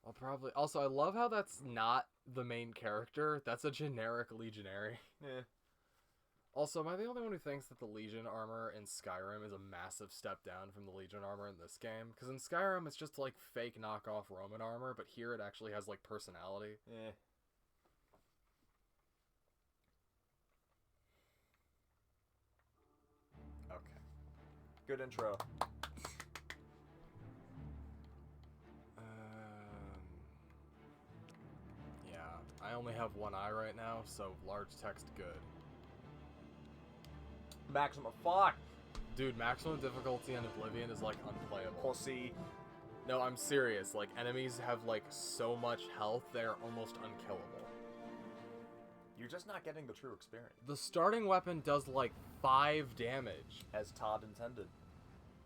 I'll probably... Also, I love how that's not the main character. That's a generic legionary. Yeah. Also, am I the only one who thinks that the Legion armor in Skyrim is a massive step down from the Legion armor in this game? Because in Skyrim, it's just like fake knockoff Roman armor, but here it actually has like personality. Yeah. Okay. Good intro. Yeah, I only have one eye right now, so large text good. Maximum. Fuck! Dude, maximum difficulty on Oblivion is like unplayable. Pussy. No, I'm serious. Like, enemies have like so much health, they're almost unkillable. You're just not getting the true experience. The starting weapon does like 5 damage. As Todd intended.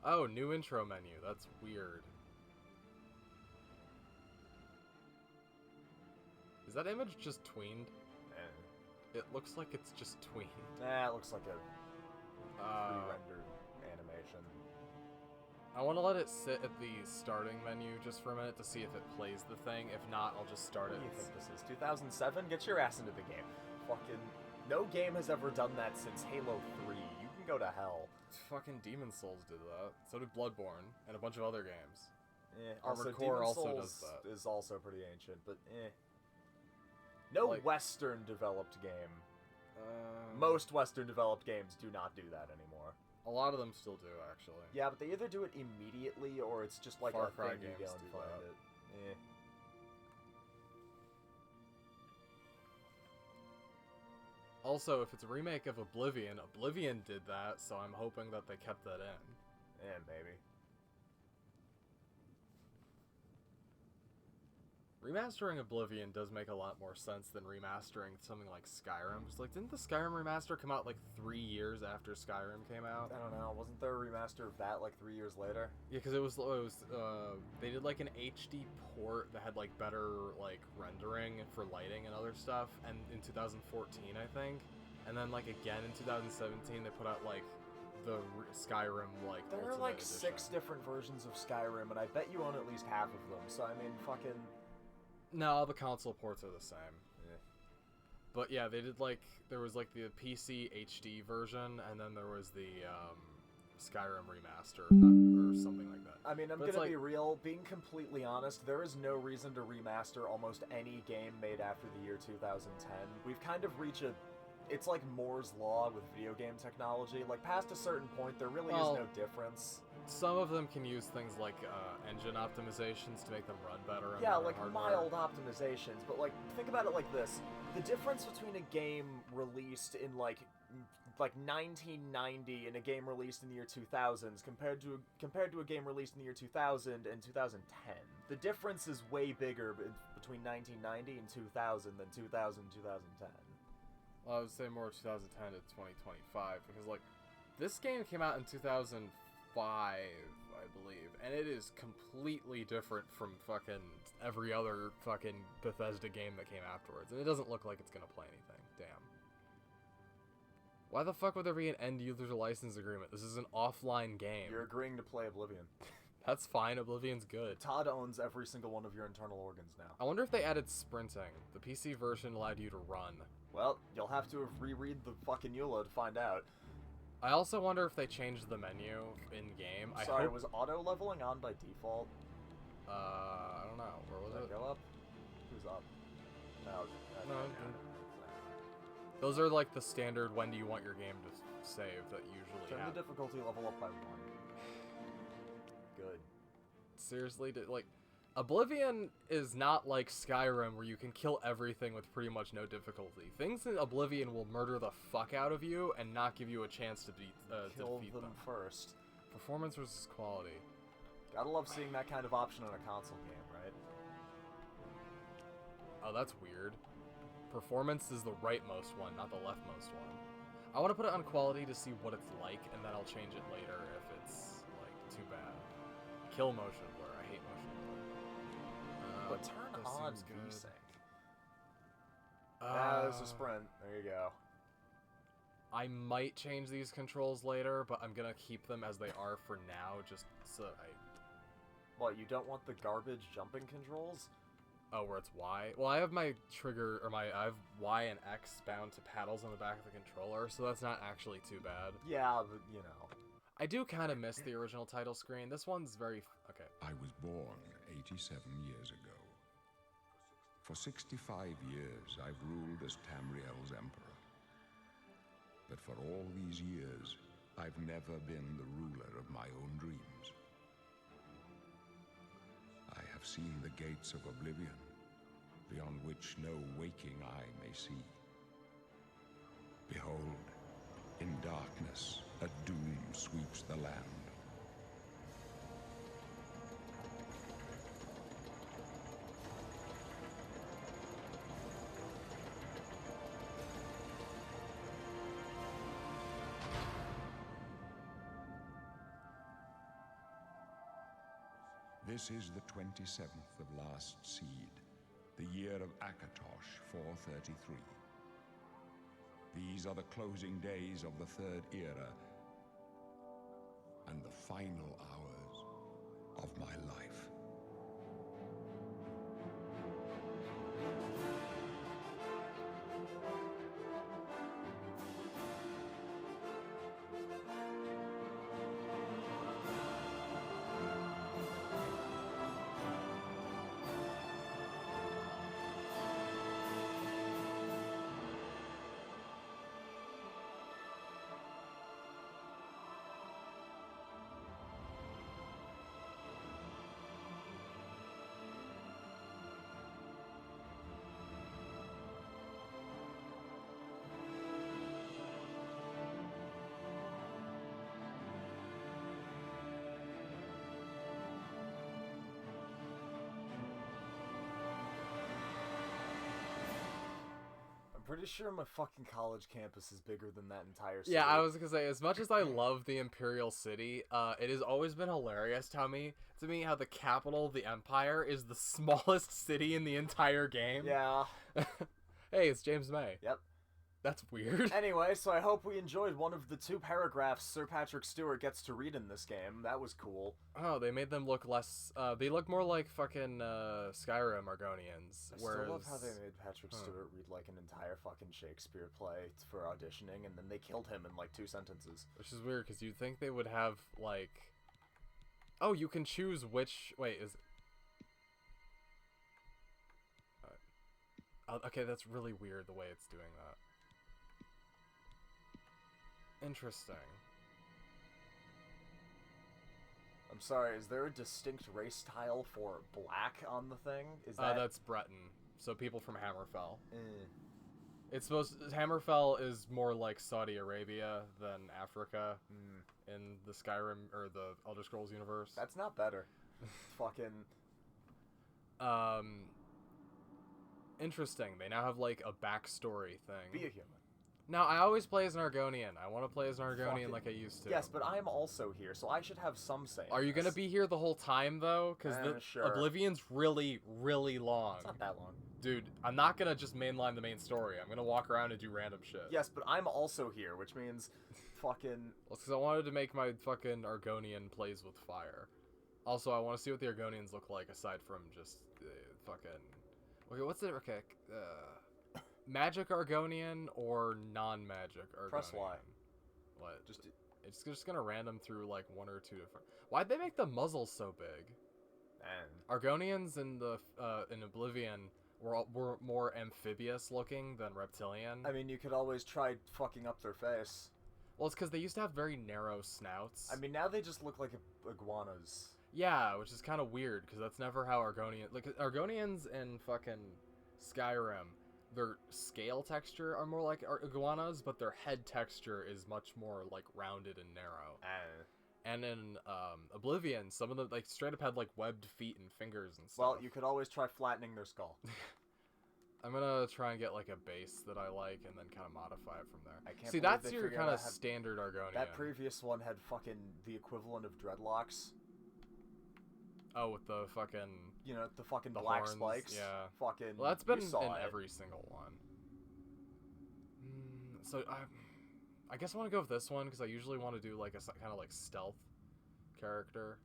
Oh, new intro menu. That's weird. Is that image just tweened? It looks like it's just tweened. Nah, it looks like a pre-rendered animation. I want to let it sit at the starting menu just for a minute to see if it plays the thing. If not, I'll just start it. What do you think this is? 2007? Get your ass into the game. Fucking... No game has ever done that since Halo 3. You can go to hell. Fucking Demon Souls did that. So did Bloodborne and a bunch of other games. Also, Armored Core Demon also Souls does that. is also pretty ancient, but No Like- Western developed game. Most Western developed games do not do that anymore. A lot of them still do, actually. Yeah, but they either do it immediately or it's just like Far a Cry thing you games go and do find that. it. Also, if it's a remake of Oblivion, Oblivion did that, so I'm hoping that they kept that in. Maybe. Remastering Oblivion does make a lot more sense than remastering something like Skyrim. Just like, didn't the Skyrim remaster come out like 3 years after Skyrim came out? I don't know. Wasn't there a remaster of that like 3 years later? Yeah, because they did like an HD port that had like better like rendering for lighting and other stuff, and in 2014 I think, and then like again in 2017 they put out like the Skyrim like There are Ultimate like Edition. 6 different versions of Skyrim, and I bet you own at least half of them. So I mean, fucking. No, the console ports are the same. Yeah. But yeah, they did like, there was like the PC HD version, and then there was the Skyrim remaster, or something like that. I mean, I'm But it's gonna like- be real, being completely honest, there is no reason to remaster almost any game made after the year 2010. We've kind of reached it's like Moore's Law with video game technology. Like, past a certain point, there really Well, is no difference. Some of them can use things like engine optimizations to make them run better. On Yeah, modern like hardware. mild optimizations, but like, think about it like this. The difference between a game released in like 1990 and a game released in the year 2000s compared to a game released in the year 2000 and 2010. The difference is way bigger between 1990 and 2000 than 2000 and 2010. Well, I would say more 2010 to 2025, because like this game came out in 2005, I believe, and it is completely different from fucking every other fucking Bethesda game that came afterwards, and it doesn't look like it's gonna play anything. Damn. Why the fuck would there be an end-user license agreement? This is an offline game. You're agreeing to play Oblivion. That's fine, Oblivion's good. Todd owns every single one of your internal organs now. I wonder if they added sprinting. The PC version allowed you to run. Well, you'll have to reread the fucking EULA to find out. I also wonder if they changed the menu in-game. Sorry, was auto-leveling on by default? I don't know. Where was Did it? I go up? Who's up? No, No, those are like the standard when do you want your game to save that usually Turn the happen. difficulty level up by 1. Good. Seriously, like, Oblivion is not like Skyrim where you can kill everything with pretty much no difficulty. Things in Oblivion will murder the fuck out of you and not give you a chance to Kill defeat them them. first. Performance versus quality. Gotta love seeing that kind of option on a console game, right? Oh, that's weird. Performance is the rightmost one, not the leftmost one. I want to put it on quality to see what it's like, and then I'll change it later if it's, like, too bad. Kill motion blur. I hate motion blur. But turn this on seems good. VSync. There's a sprint. There you go. I might change these controls later, but I'm gonna keep them as they are for now, just so I... What, you don't want the garbage jumping controls? Oh, where it's Y? Well, I have my trigger, or I have Y and X bound to paddles on the back of the controller, so that's not actually too bad. Yeah, but, you know. I do kind of miss the original title screen. This one's very... Okay. I was born 87 years ago. For 65 years, I've ruled as Tamriel's emperor. But for all these years, I've never been the ruler of my own dreams. I have seen the gates of Oblivion, beyond which no waking eye may see. Behold, in darkness, a doom sweeps the land. This is the 27th of last seed, the year of Akatosh 433. These are the closing days of the Third Era and the final hours of my life. Pretty sure my fucking college campus is bigger than that entire city. Yeah, I was gonna say, as much as I love the Imperial City, it has always been hilarious to me how the capital of the Empire is the smallest city in the entire game. Yeah. Hey, it's James May. Yep. That's weird. Anyway, so I hope we enjoyed one of the 2 paragraphs Sir Patrick Stewart gets to read in this game. That was cool. Oh, they made them look less... they look more like fucking Skyrim Argonians. I still love how they made Patrick Stewart read like an entire fucking Shakespeare play for auditioning, and then they killed him in like 2 sentences. Which is weird, because you'd think they would have, like... Oh, you can choose which... Wait, is... Okay, that's really weird the way it's doing that. Interesting. I'm sorry, is there a distinct race tile for black on the thing? Is that... That's Breton. So people from Hammerfell. It's supposed... Hammerfell is more like Saudi Arabia than Africa in the Skyrim, or the Elder Scrolls universe. That's not better. Fucking... Interesting. They now have, like, a backstory thing. Be a human. Now, I always play as an Argonian. I want to play as an Argonian like I used to. Yes, but I am also here, so I should have some say. Are you going to be here the whole time, though? Because sure. Oblivion's really, really long. It's not that long. Dude, I'm not going to just mainline the main story. I'm going to walk around and do random shit. Yes, but I'm also here, which means fucking... Well, because I wanted to make my fucking Argonian plays with fire. Also, I want to see what the Argonians look like, aside from just fucking... Okay, what's it? Okay, magic Argonian or non-magic Argonian? Press Y. What? It's just gonna random through like 1 or 2 different... Why'd they make the muzzles so big? And Argonians in the in Oblivion were more amphibious looking than reptilian. I mean, you could always try fucking up their face. Well, it's because they used to have very narrow snouts. I mean, now they just look like iguanas. Yeah, which is kind of weird, because that's never how Argonians in fucking Skyrim, their scale texture are more like iguanas, but their head texture is much more, like, rounded and narrow. And in Oblivion, some of them, like, straight up had, like, webbed feet and fingers and stuff. Well, you could always try flattening their skull. I'm gonna try and get, like, a base that I like, and then kind of modify it from there. I can't See, believe that's they your figured kind out of standard Argonian. That previous one had fucking the equivalent of dreadlocks. Oh, with the fucking... You know, the fucking the black horns, spikes. yeah. Fucking... Well, that's been in it. every single one. So, I guess I want to go with this one, because I usually want to do, like, a kind of, like, stealth character.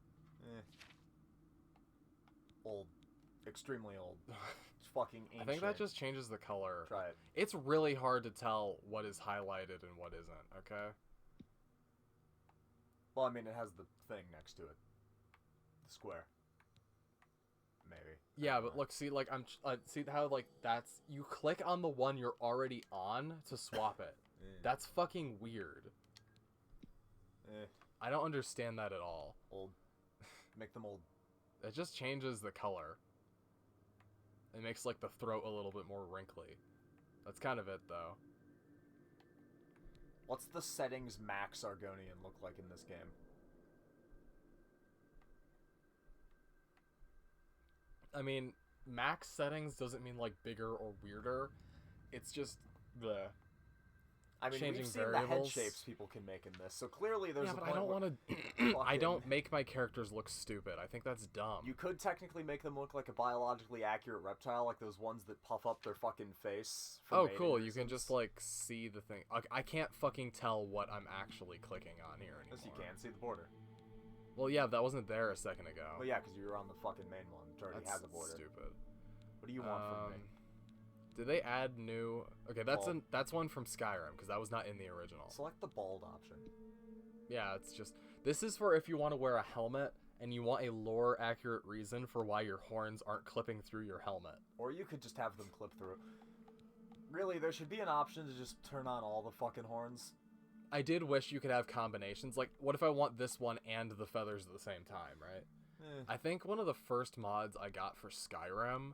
Well, extremely old. It's fucking ancient. I think that just changes the color. Try it. It's really hard to tell what is highlighted and what isn't, okay? Well, I mean, it has the thing next to it. The square. Maybe. Yeah, but look, see, like, see how, like, that's... You click on the one you're already on to swap it. That's fucking weird. I don't understand that at all. Old. Make them old. It just changes the color. It makes, like, the throat a little bit more wrinkly. That's kind of it, though. What's the settings max Argonian look like in this game? I mean, max settings doesn't mean, like, bigger or weirder. It's just the... I mean, changing we've seen variables. the head shapes people can make in this, so clearly there's yeah, a but point I don't where... want to... I don't make my characters look stupid. I think that's dumb. You could technically make them look like a biologically accurate reptile, like those ones that puff up their fucking face. For Oh, cool. reasons. You can just, like, see the thing. I can't fucking tell what I'm actually clicking on here anymore. Yes, you can. See the border. Well, yeah, that wasn't there a second ago. Well, yeah, because you were on the fucking main one, which already has a border. Stupid. What do you want from me? Did they add new... Okay, that's one from Skyrim, because that was not in the original. Select the bald option. Yeah, it's just... This is for if you want to wear a helmet, and you want a lore-accurate reason for why your horns aren't clipping through your helmet. Or you could just have them clip through. Really, there should be an option to just turn on all the fucking horns. I did wish you could have combinations. Like, what if I want this one and the feathers at the same time, right? I think one of the first mods I got for Skyrim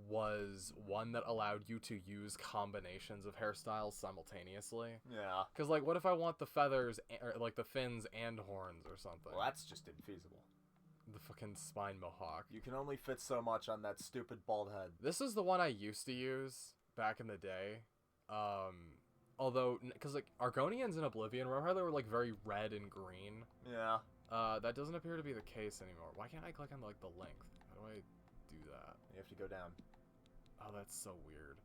was one that allowed you to use combinations of hairstyles simultaneously. Yeah. Because, like, what if I want the feathers, or, like, the fins and horns or something? Well, that's just infeasible. The fucking spine mohawk. You can only fit so much on that stupid bald head. This is the one I used to use back in the day. Although, because, like, Argonians in Oblivion, remember how they were, like, very red and green? Yeah. That doesn't appear to be the case anymore. Why can't I click on, like, the length? How do I do that? You have to go down. Oh, that's so weird.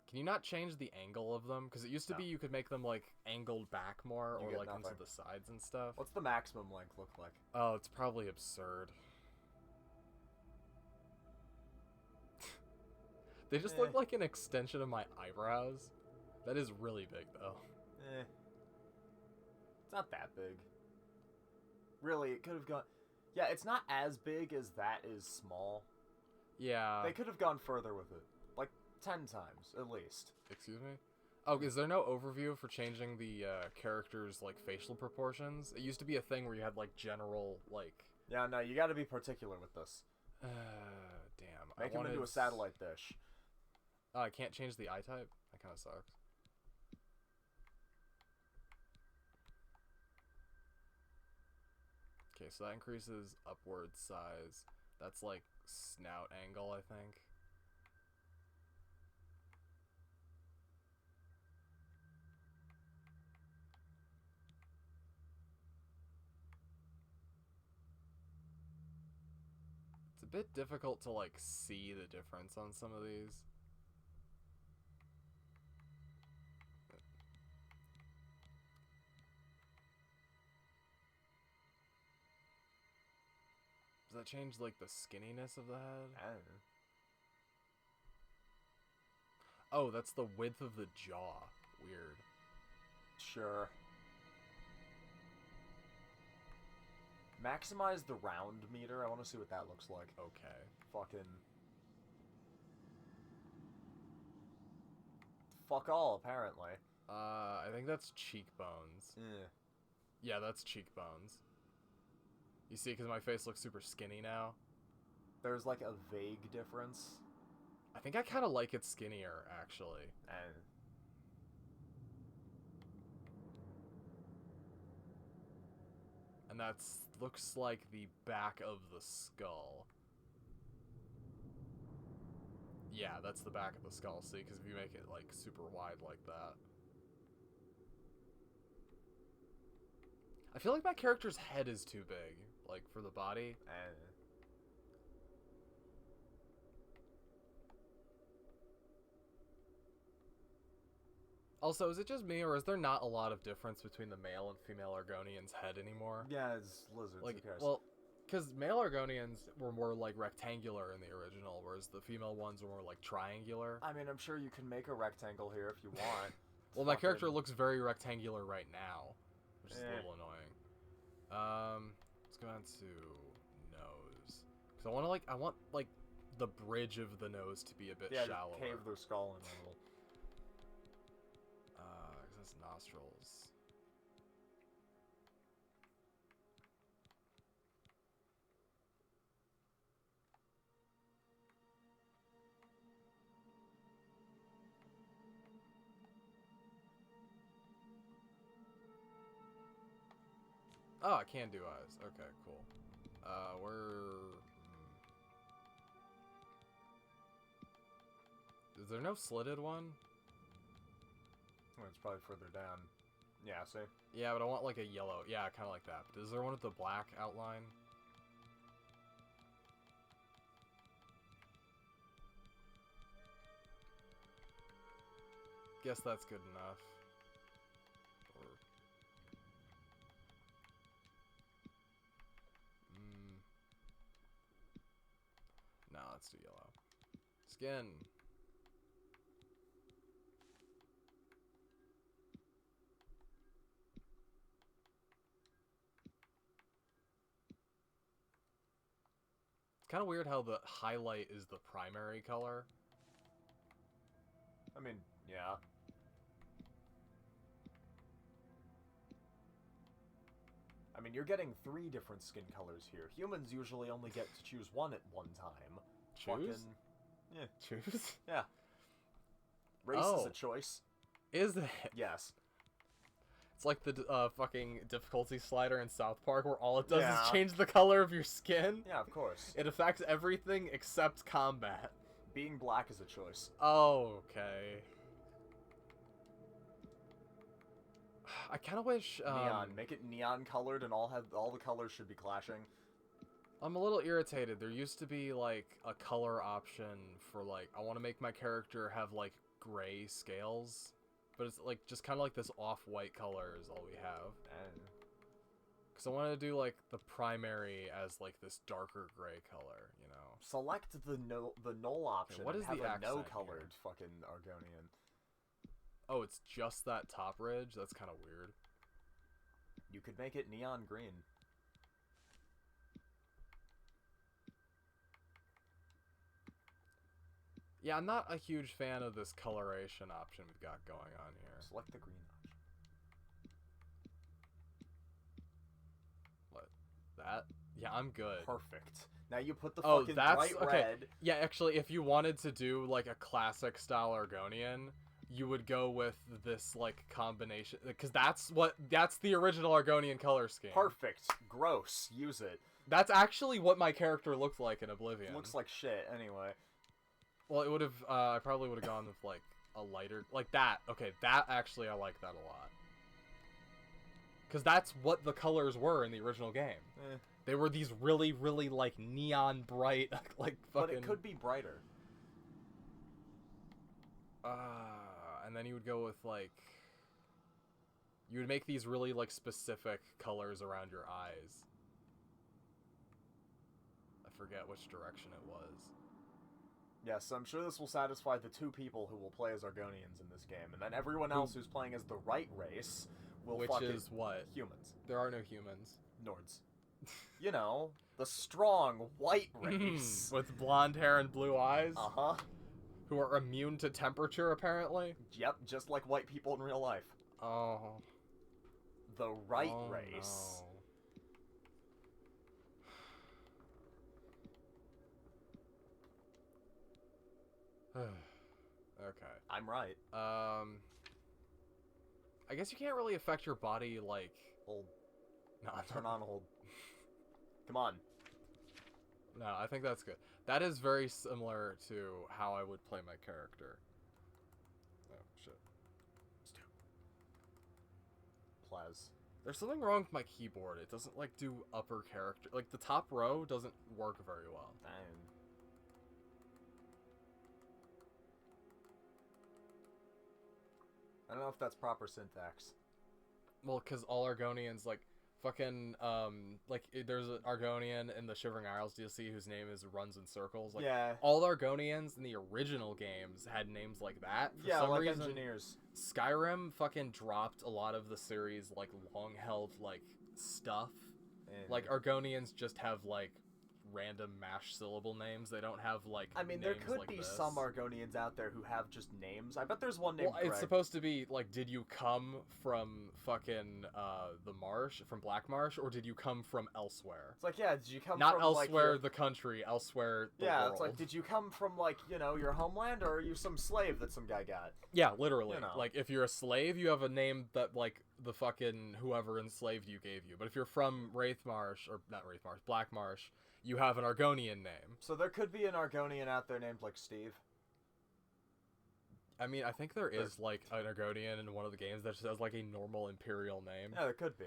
Can you not change the angle of them? Because it used to be you could make them, like, angled back more, or, like, into the sides and stuff. What's the maximum length look like? Oh, it's probably absurd. They just look like an extension of my eyebrows. That is really big, though. It's not that big. Really, it could have gone... Yeah, it's not as big as that is small. Yeah. They could have gone further with it. Like, 10 times, at least. Excuse me? Oh, is there no overview for changing the characters' like facial proportions? It used to be a thing where you had like general like. Yeah, no, you got to be particular with this. Damn. Make him into a satellite dish. Oh, I can't change the eye type. That kind of sucks. Okay, so that increases upward size. That's like snout angle, I think. It's a bit difficult to like see the difference on some of these. Does that change like the skinniness of the head? I don't know. Oh, that's the width of the jaw. Weird. Sure. Maximize the round meter. I want to see what that looks like. Okay. Fucking... Fuck all, apparently. I think that's cheekbones. Yeah, that's cheekbones. You see, because my face looks super skinny now. There's like a vague difference. I think I kind of like it skinnier, actually. And that's looks like the back of the skull. Yeah, that's the back of the skull, see? Because if you make it, like, super wide like that. I feel like my character's head is too big, like, for the body. Also, is it just me, or is there not a lot of difference between the male and female Argonian's head anymore? Yeah, it's lizards, like, who cares? well, Because male Argonians were more like rectangular in the original, whereas the female ones were more like triangular. I mean, I'm sure you can make a rectangle here if you want. Well, my character looks very rectangular right now, which is a little annoying. Let's go on to nose. Because I want the bridge of the nose to be a bit shallower. Cave their skull in a little. That's nostrils. Oh, I can do eyes. Okay, cool. Is there no slitted one? Well, it's probably further down. Yeah, see? Yeah, but I want like a yellow. Yeah, kind of like that. Is there one with the black outline? Guess that's good enough. No, let's do yellow. Skin. It's kind of weird how the highlight is the primary color. I mean, yeah. I mean, you're getting 3 different skin colors here. Humans usually only get to choose one at one time. Choose? Yeah. Choose? Yeah. Race is a choice. Is it? Yes. It's like the fucking difficulty slider in South Park where all it does is change the color of your skin. Yeah, of course. It affects everything except combat. Being black is a choice. Oh, okay. I kind of wish... neon. Make it neon colored and all the colors should be clashing. I'm a little irritated. There used to be, like, a color option for, like... I want to make my character have, like, gray scales. But it's, like, just kind of like this off-white color is all we have. Because I want to do, like, the primary as, like, this darker gray color, you know? Select the null option. What is and have the a no accent colored here? fucking Argonian. Oh, it's just that top ridge? That's kind of weird. You could make it neon green. Yeah, I'm not a huge fan of this coloration option we've got going on here. Select the green option. What? That? Yeah, I'm good. Perfect. Now you put the fucking bright red. Yeah, actually, if you wanted to do, like, a classic style Argonian, you would go with this, like, combination. Because that's the original Argonian color scheme. Perfect. Gross. Use it. That's actually what my character looked like in Oblivion. Looks like shit, anyway. Well, it would have, I probably would have gone with, like, a lighter, like that. Okay, that, actually, I like that a lot. Because that's what the colors were in the original game. They were these really, really, like, neon bright, like, fucking... But it could be brighter. And then you would go with, like... You would make these really, like, specific colors around your eyes. I forget which direction it was. Yes, I'm sure this will satisfy the 2 people who will play as Argonians in this game, and then everyone else who's playing as the right race will Which is what? Humans. There are no humans. Nords. You know, the strong white race. With blonde hair and blue eyes? Uh-huh. Who are immune to temperature, apparently? Yep, just like white people in real life. Oh. The right race. No. Okay. I'm right. I guess you can't really affect your body, like... Hold. No, Turn on hold. Come on. No, I think that's good. That is very similar to how I would play my character. Oh, shit. Plaz. There's something wrong with my keyboard. It doesn't, like, do upper character. Like, the top row doesn't work very well. Dang. I don't know if that's proper syntax. Well, because all Argonians, like, Fucking, there's an Argonian in the Shivering Isles DLC whose name is Runs in Circles. Like, yeah. all the Argonians in the original games had names like that. For Yeah, some like reason, engineers. Skyrim fucking dropped a lot of the series, like, long-held, like, stuff. Like, Argonians just have, like, random mash syllable names. They don't have, like, I mean, names there could like be this. some Argonians out there who have just names. I bet there's one named Greg. It's supposed to be, like, did you come from fucking, the marsh, from Black Marsh, or did you come from elsewhere? It's like, yeah, did you come Not from, elsewhere like, the country, elsewhere the yeah, world. it's like, did you come from, like, you know, your homeland, or are you some slave that some guy got? Yeah, literally. You know. Like, if you're a slave, you have a name that, like, the fucking whoever enslaved you gave you. But if you're from Wraithmarsh, or not Wraithmarsh, Black Marsh, you have an Argonian name. So there could be an Argonian out there named, like, Steve. I mean, I think there is, like, an Argonian in one of the games that just has, like, a normal Imperial name. Yeah, there could be.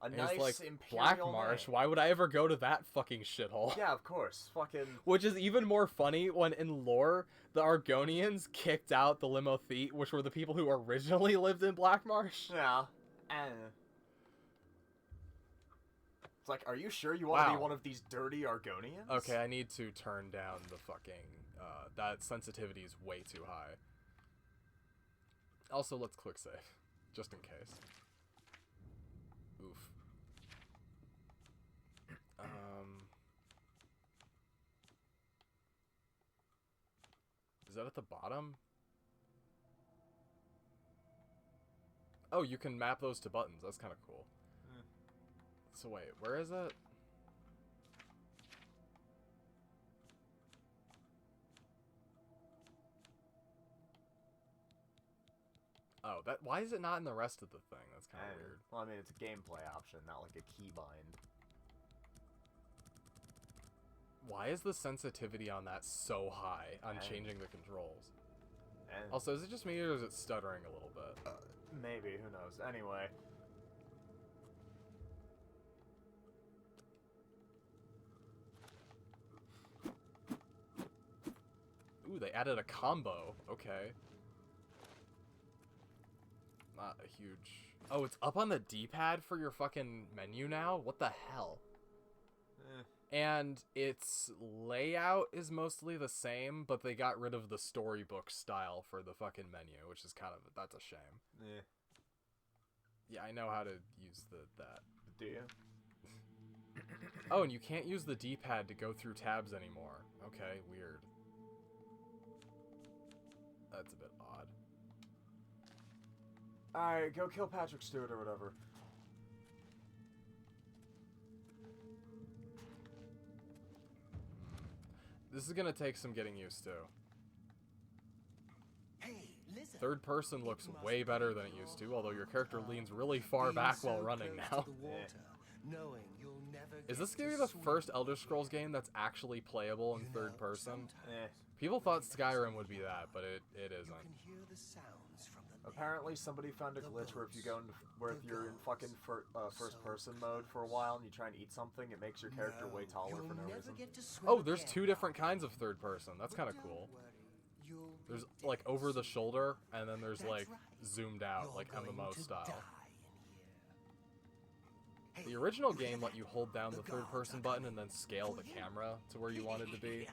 A And nice it's like, Imperial Black Marsh, name. why would I ever go to that fucking shithole? Yeah, of course. Fucking... Which is even more funny when, in lore, the Argonians kicked out the Limothete, which were the people who originally lived in Black Marsh. Yeah. It's like, are you sure you want to be one of these dirty Argonians? Okay, I need to turn down the fucking... that sensitivity is way too high. Also, let's quick save. Just in case. Oof. Is that at the bottom? Oh, you can map those to buttons. That's kind of cool. So wait, where is it? Oh, that. Why is it not in the rest of the thing? That's kind of weird. Well, I mean, it's a gameplay option, not like a keybind. Why is the sensitivity on that so high on changing the controls? And Also, is it just me or is it stuttering a little bit? maybe, who knows. Anyway. Ooh, they added a combo. Okay. Not a huge... Oh, it's up on the D-pad for your fucking menu now? What the hell? And its layout is mostly the same, but they got rid of the storybook style for the fucking menu, which is kind of... That's a shame. Yeah, I know how to use that. Do you? Oh, and you can't use the D-pad to go through tabs anymore. Okay, weird. That's a bit odd. Alright, go kill Patrick Stewart or whatever. This is gonna take some getting used to. Hey, listen. Third person looks way better than it used to, although your character leans really far back while running now. Is this gonna be the first Elder Scrolls game that's actually playable in third person? People thought Skyrim would be that, but it isn't. Apparently somebody found a glitch where if you go into, where if you're in fucking first person mode for a while and you try and eat something, it makes your character way taller for no reason. Oh, there's two different kinds of third person. That's kind of cool. There's like over the shoulder, and then there's like zoomed out, like MMO style. The original game let you hold down the third person button and then scale the camera to where you wanted to be.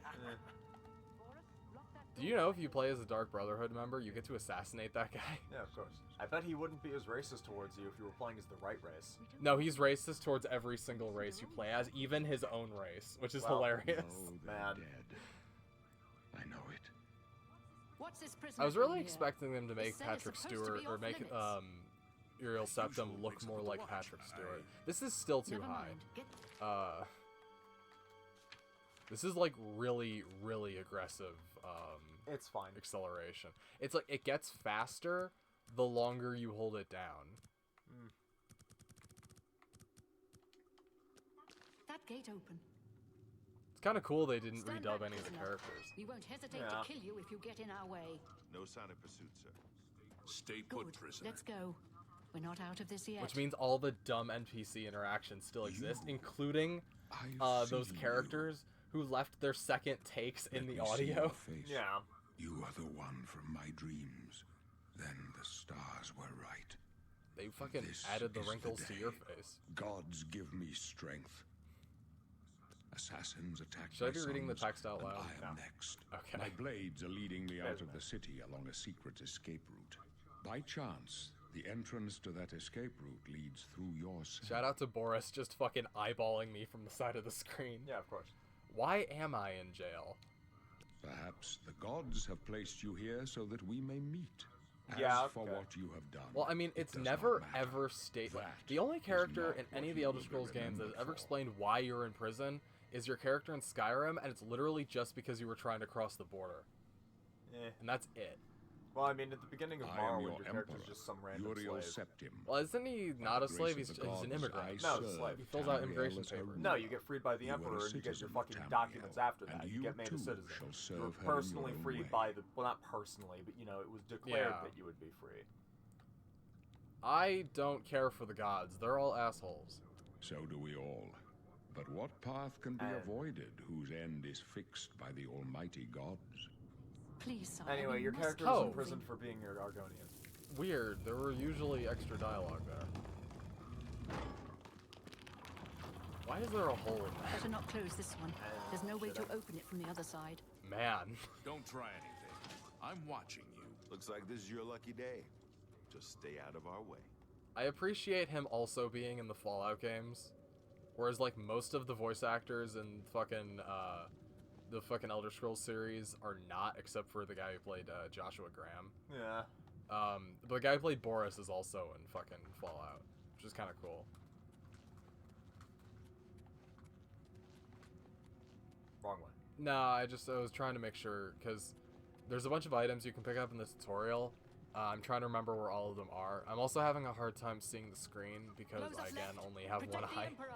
Do you know if you play as a Dark Brotherhood member, you get to assassinate that guy? Yeah, of course. I bet he wouldn't be as racist towards you if you were playing as the right race. No, he's racist towards every single race you play as, even his own race, which is hilarious. Man. Dead. I know it. What's this I was really expecting them to make Patrick Stewart, or make Uriel Septim look more like Patrick Stewart. This is still too high. This is like really, really aggressive It's fine. acceleration. It's like it gets faster the longer you hold it down. That gate open. It's kind of cool they didn't Stand redub back, any of the prisoner. characters. We won't hesitate Yeah. to kill you if you get in our way. No sign of pursuit, sir. Stay put, Good. prisoner. Let's go. We're not out of this yet. Which means all the dumb NPC interactions still exist, including I've those seen characters who left their second takes you. in the Let me see your audio. face. Yeah. You are the one from my dreams. Then the stars were right. They fucking This added the is wrinkles to day. your face. Gods give me strength. Assassins attack Should I my be reading the sons, text out and loud? I am No. next. Okay. My blades are leading me out Doesn't of the city along a secret escape route. By chance, the entrance to that escape route leads through your cell. Shout out to Boris just fucking eyeballing me from the side of the screen. Yeah, of course. Why am I in jail? Perhaps the gods have placed you here so that we may meet. As Yeah, for okay. what you have done, Well, I mean, it it's does never not matter. ever stated. That The only is character not in what any of the you Elder will be Scrolls games that has remembered ever for. explained why you're in prison is your character in Skyrim, and it's literally just because you were trying to cross the border. Eh. And that's it. Well, I mean, at the beginning of I am Morrowind, your your character's emperor, just some random Uriel slave. Septim. Well, isn't he By not the a slave? grace He's of the an gods, immigrant. I No, serve it's slave. He fills out Tamriel immigration as her papers. No, ruler. you get freed by the You are a Emperor, and you get your citizen of fucking Tamriel, documents after and that. you You get made a too citizen. shall You serve were her in personally your own freed way. by the... Well, not personally, but, you know, it was declared Yeah. that you would be free. I don't care for the gods. They're all assholes. So do we all. But what path can be And- avoided whose end is fixed by the almighty gods? Please, sire. Anyway, we your must character keep is Oh. imprisoned moving. for being your Argonian. Weird. There were usually extra dialogue there. Why is there a hole in that? Better not close this one. There's no way to open it from the other side. Man. Don't try anything. I'm watching you. Looks like this is your lucky day. Just stay out of our way. I appreciate him also being in the Fallout games. Whereas, like, most of the voice actors in fucking, the fucking Elder Scrolls series are not, except for the guy who played, Joshua Graham. Yeah. But the guy who played Boris is also in fucking Fallout, which is kind of cool. Wrong way. No, I was trying to make sure, because there's a bunch of items you can pick up in this tutorial. I'm trying to remember where all of them are. I'm also having a hard time seeing the screen, because Close I, us again, left. only have Protect one the eye. Emperor.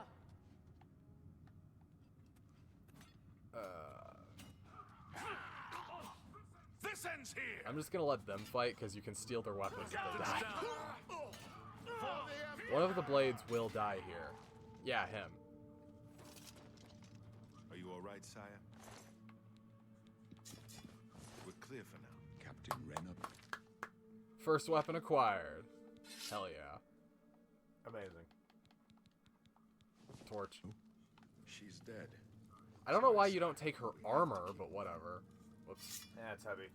This ends here. I'm just gonna let them fight, because you can steal their weapons if they die. Down. One of the blades will die here. Yeah, him. Are you all right, sire? We're clear for now. Captain Renner. First weapon acquired. Hell yeah. Amazing. Torch. She's dead. I don't know why you don't take her armor, but whatever. Whoops. Yeah, it's heavy.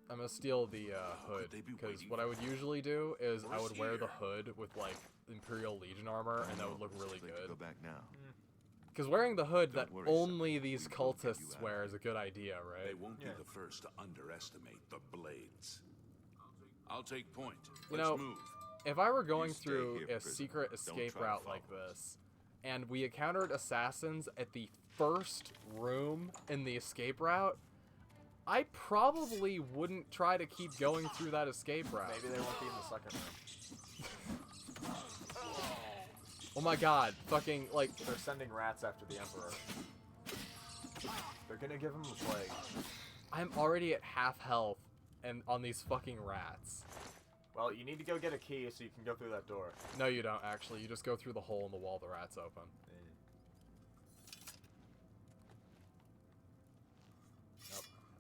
I'm gonna steal the hood, they be because waiting what I would usually do is I for us would wear the here? hood with, like, Imperial Legion armor, and that would look really Sounds like we good. Go back now. Because wearing the hood that Don't worry, only son. these We will get you cultists out. wear is a good idea, They right? won't Yeah. be the first to underestimate the blades. I'll take point. You Let's know, move. If I were going stay through here, a prisoner. secret Don't escape try to route like follow this, and we encountered assassins at the first room in the escape route, I probably wouldn't try to keep going through that escape route. Maybe they won't be in the second room. Oh my god, fucking, like, They're sending rats after the Emperor. They're gonna give him the plague. I'm already at half health and on these fucking rats. Well, you need to go get a key so you can go through that door. No, you don't, actually. You just go through the hole in the wall the rats open.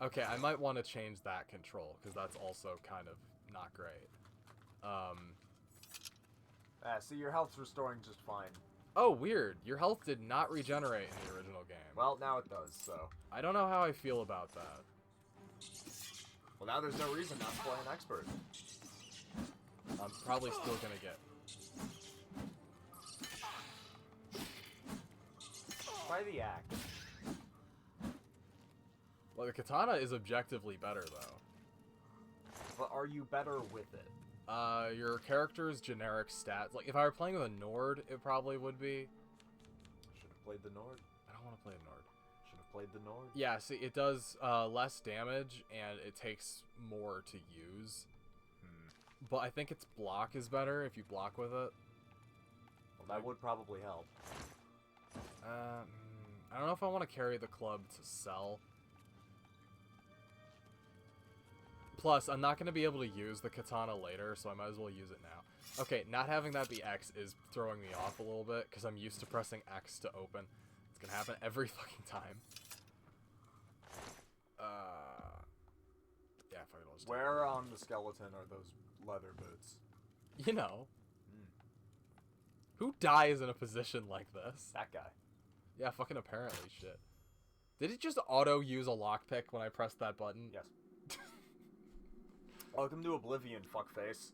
Okay, I might want to change that control, because that's also kind of not great. See, your health's restoring just fine. Oh, weird. Your health did not regenerate in the original game. Well, now it does, so... I don't know how I feel about that. Well, now there's no reason not to play an expert. I'm probably still gonna get... Try the axe. Well, the katana is objectively better, though. But are you better with it? Your character's generic stats... Like, if I were playing with a Nord, it probably would be. Should have played the Nord. I don't want to play a Nord. Should have played the Nord. Yeah, see, it does less damage, and it takes more to use. But I think its block is better if you block with it. Well, that would probably help. I don't know if I want to carry the club to sell. Plus, I'm not going to be able to use the katana later, so I might as well use it now. Okay, not having that be X is throwing me off a little bit, because I'm used to pressing X to open. It's going to happen every fucking time. Yeah, fuck it, I'll just do it. Where on the skeleton are those leather boots. You know. Who dies in a position like this? That guy. Yeah, fucking apparently shit. Did it just auto-use a lockpick when I pressed that button? Yes. Welcome to Oblivion, fuckface.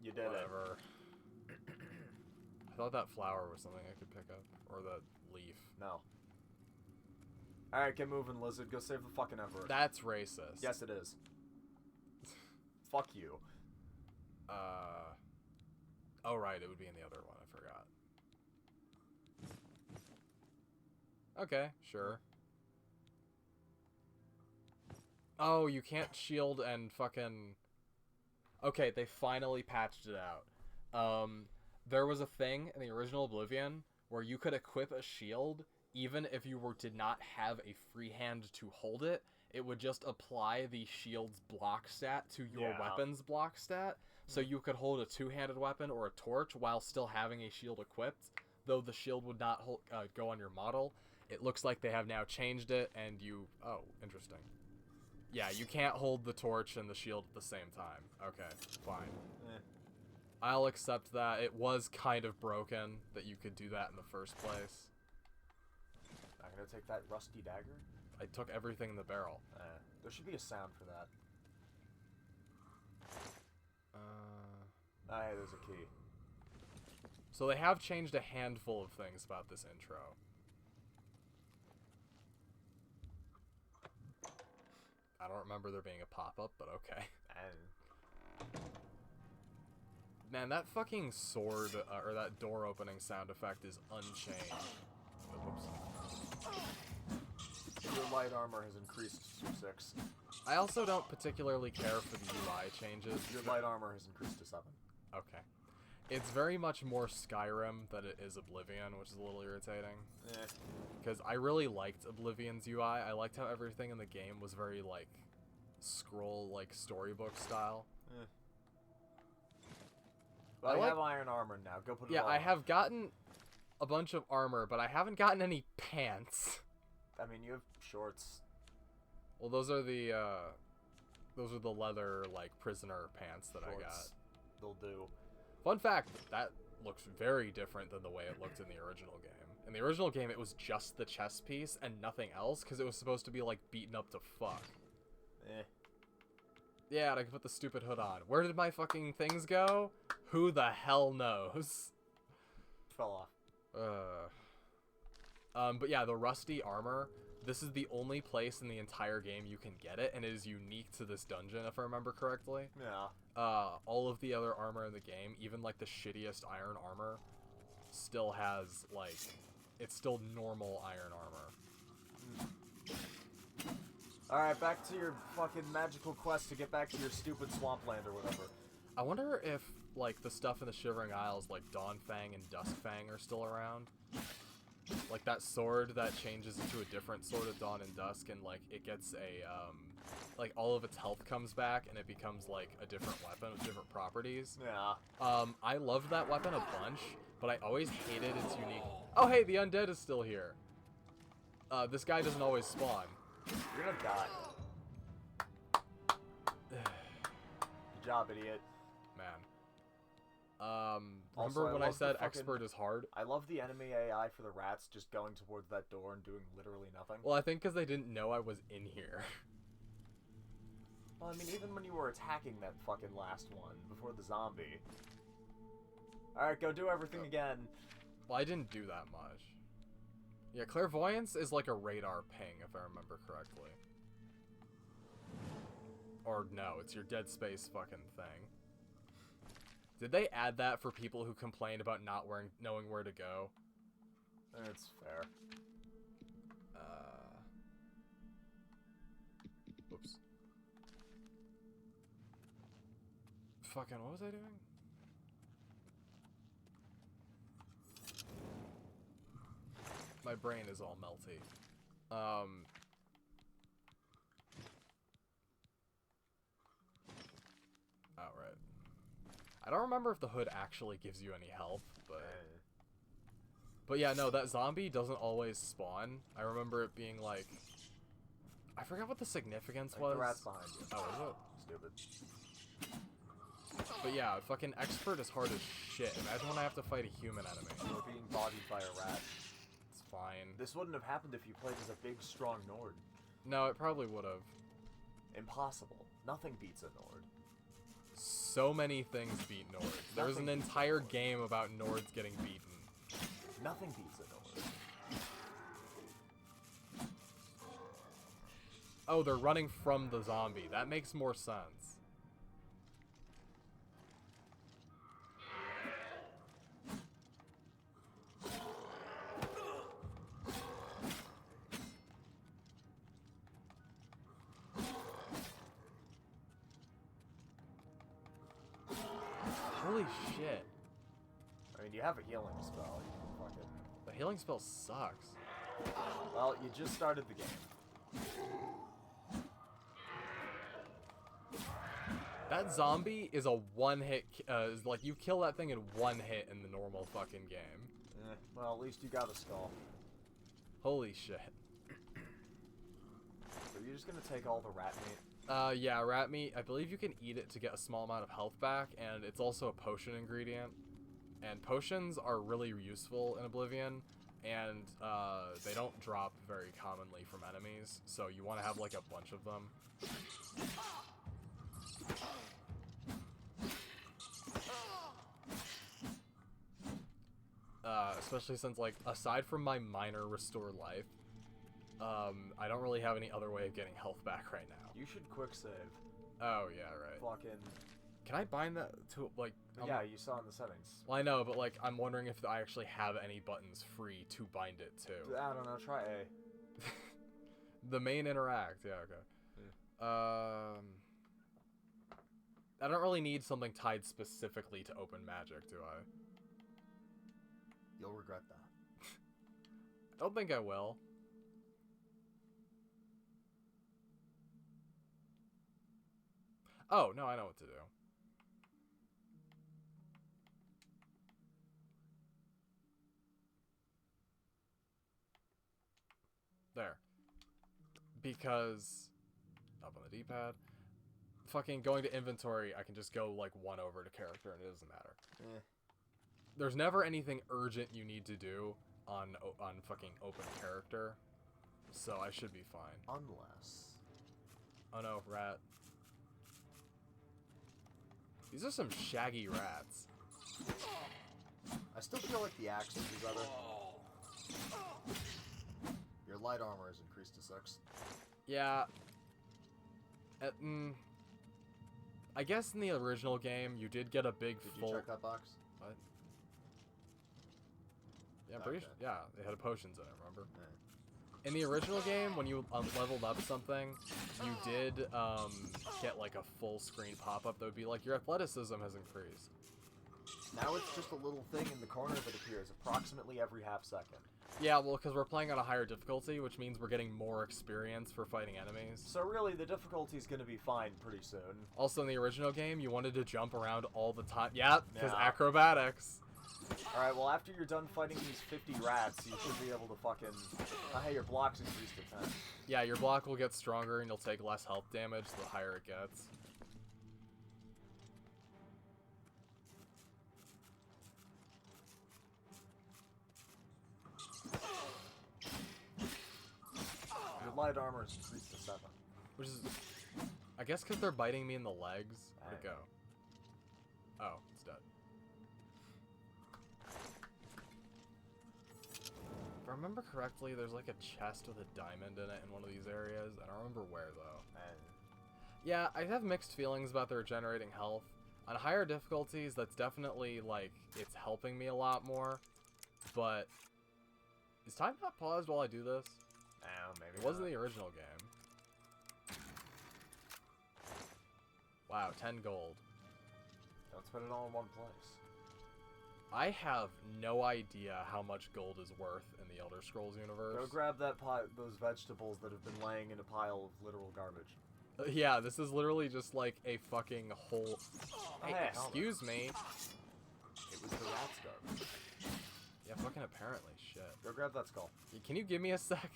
You did Whatever. I thought that flower was something I could pick up. Or the leaf. it. No. Alright, get moving, lizard. Go save the fucking Emperor. That's racist. Yes, it is. Fuck you. Oh, right, it would be in the other one. I forgot. Okay, sure. Oh, you can't shield and fucking... Okay, they finally patched it out. There was a thing in the original Oblivion where you could equip a shield even if you did not have a free hand to hold it. It would just apply the shield's block stat to your weapon's block stat. So you could hold a two-handed weapon or a torch while still having a shield equipped, though the shield would not go on your model. It looks like they have now changed it, and you... Oh, interesting. Yeah, you can't hold the torch and the shield at the same time. Okay, fine. I'll accept that. It was kind of broken that you could do that in the first place. I'm gonna take that rusty dagger. I took everything in the barrel. There should be a sound for that. Hey, there's a key. So they have changed a handful of things about this intro. I don't remember there being a pop-up, but okay. Man, that fucking sword, or that door opening sound effect is unchanged. Whoops. Your light armor has increased to 6. I also don't particularly care for the UI changes. Your light armor has increased to 7. Okay. It's very much more Skyrim than it is Oblivion, which is a little irritating. Because I really liked Oblivion's UI. I liked how everything in the game was very, like, scroll, like, storybook style. Well, I have iron armor now. Go put it on. Yeah, I have gotten a bunch of armor, but I haven't gotten any pants. I mean, you have shorts. Well, those are the leather, like, prisoner pants that I got. They'll do. Fun fact, that looks very different than the way it looked in the original game. In the original game, it was just the chest piece and nothing else, because it was supposed to be, like, beaten up to fuck. Yeah, and I can put the stupid hood on. Where did my fucking things go? Who the hell knows? Fell off. But yeah, the rusty armor, this is the only place in the entire game you can get it, and it is unique to this dungeon, if I remember correctly. Yeah. All of the other armor in the game, even, like, the shittiest iron armor, still has, like, it's still normal iron armor. Alright, back to your fucking magical quest to get back to your stupid swampland or whatever. I wonder if, like, the stuff in the Shivering Isles, like Dawnfang and Duskfang, are still around. Like, that sword that changes into a different sword at Dawn and Dusk, and, like, it gets a, like, all of its health comes back, and it becomes, like, a different weapon with different properties. Yeah. I loved that weapon a bunch, but I always hated its unique... Oh, hey, the undead is still here. This guy doesn't always spawn. You're gonna die. Good job, idiot. Man. Also, Remember when I said fucking, expert is hard? I love the enemy AI for the rats just going towards that door and doing literally nothing. Well, I think because they didn't know I was in here. Well, I mean, even when you were attacking that fucking last one before the zombie. Alright, go do everything again. Well, I didn't do that much. Yeah, clairvoyance is like a radar ping, if I remember correctly. Or no, it's your Dead Space fucking thing. Did they add that for people who complained about not knowing where to go? It's fair. Whoops. Fucking, what was I doing? My brain is all melty. Alright. I don't remember if the hood actually gives you any health, but... But yeah, no, that zombie doesn't always spawn. I remember it being like... I forgot what the significance was. The rat's behind you. Oh, is it? Stupid. But yeah, fucking expert is hard as shit. Imagine when I have to fight a human enemy. Or being bodied by a rat. It's fine. This wouldn't have happened if you played as a big, strong Nord. No, it probably would have. Impossible. Nothing beats a Nord. So many things beat Nords. There's an entire game about Nords getting beaten. Nothing beats a Nord. Oh, they're running from the zombie. That makes more sense. Holy shit. I mean, you have a healing spell. You can fucking... The healing spell sucks. Well, you just started the game. That zombie is a one-hit... is like, you kill that thing in one hit in the normal fucking game. Well, at least you got a skull. Holy shit. So you're just gonna take all the rat meat? Yeah, rat meat. I believe you can eat it to get a small amount of health back, and it's also a potion ingredient. And potions are really useful in Oblivion, and they don't drop very commonly from enemies, so you want to have like a bunch of them. Especially since, like, aside from my minor restore life, I don't really have any other way of getting health back right now. You should quick save. Oh, yeah, right. Fucking... Can I bind that to, like... Yeah, you saw in the settings. Well, I know, but, like, I'm wondering if I actually have any buttons free to bind it to. I don't know, try A. The main interact, yeah, okay. Yeah. I don't really need something tied specifically to open magic, do I? You'll regret that. I don't think I will. Oh, no, I know what to do. There. Because... Up on the D-pad. Fucking going to inventory, I can just go, like, one over to character, and it doesn't matter. There's never anything urgent you need to do on fucking open character, so I should be fine. Unless... Oh no, rat. These are some shaggy rats. I still feel like the axe would be better. Your light armor is increased to 6. Yeah. I guess in the original game, you did get a big full... Did you check that box? What? Yeah, I'm pretty sure. Yeah, they had potions in it, remember? Yeah. In the original game, when you leveled up something, you did get like a full screen pop-up that would be like, your athleticism has increased. Now it's just a little thing in the corner that appears approximately every half second. Yeah, well, because we're playing on a higher difficulty, which means we're getting more experience for fighting enemies. So really, the difficulty's gonna be fine pretty soon. Also, in the original game, you wanted to jump around all the time. Yeah, because Yeah. acrobatics. Alright, well after you're done fighting these 50 rats, you should be able to fucking... hey, your block's increased to 10. Yeah, your block will get stronger and you'll take less health damage the higher it gets. Your light armor is increased to 7. Which is... I guess because they're biting me in the legs. Where'd it go? Oh, it's dead. If I remember correctly, there's like a chest with a diamond in it in one of these areas. I don't remember where, though. Yeah, I have mixed feelings about the regenerating health. On higher difficulties, that's definitely, like, it's helping me a lot more. But... Is time not paused while I do this? Maybe It wasn't the original game. Wow, 10 gold. Don't spend it all in one place. I have no idea how much gold is worth in the Elder Scrolls universe. Go grab that those vegetables that have been laying in a pile of literal garbage. Yeah, this is literally just like a fucking whole... Hey, hey, excuse me. It was the rat's garbage. Yeah, fucking can apparently. Shit. Go grab that skull. Can you give me a sec?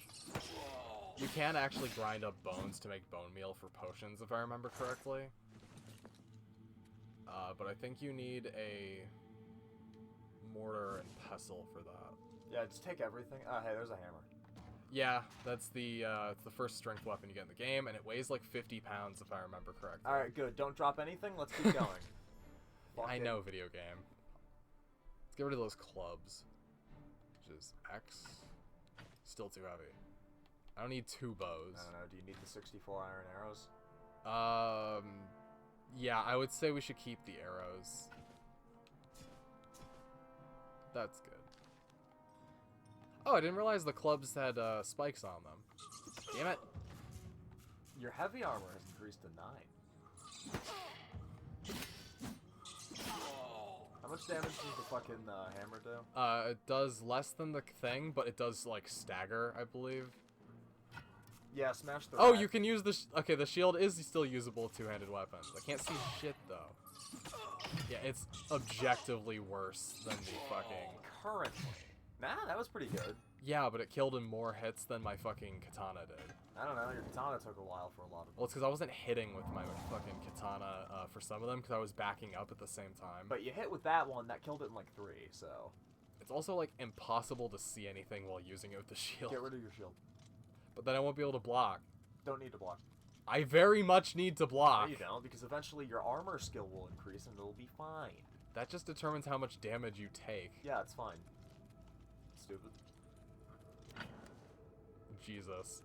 You can actually grind up bones to make bone meal for potions, if I remember correctly. But I think you need a mortar and pestle for that. Yeah, just take everything. Hey, there's a hammer. Yeah, that's it's the first strength weapon you get in the game, and it weighs like 50 pounds, if I remember correctly. Alright, good. Don't drop anything. Let's keep going. I know, video game. Let's get rid of those clubs. Which is X. Still too heavy. I don't need 2 bows. I don't know. Do you need the 64 iron arrows? Yeah, I would say we should keep the arrows. That's good. Oh, I didn't realize the clubs had spikes on them. Damn it. Your heavy armor has increased to 9. How much damage does the fucking hammer do? It does less than the thing, but it does, like, stagger, I believe. Yeah, smash the Oh, rack. you can use the... okay, the shield is still usable two-handed weapons. I can't see shit, though. Yeah, it's objectively worse than the fucking... Currently. Nah, that was pretty good. Yeah, but it killed in more hits than my fucking katana did. I don't know, your katana took a while for a lot of them. Well, it's because I wasn't hitting with my fucking katana for some of them, because I was backing up at the same time. But you hit with that one, that killed it in like 3, so... It's also, like, impossible to see anything while using it with the shield. Get rid of your shield. But then I won't be able to block. Don't need to block. I very much need to block. No, you don't, because eventually your armor skill will increase and it'll be fine. That just determines how much damage you take. Yeah, it's fine. Stupid. Jesus.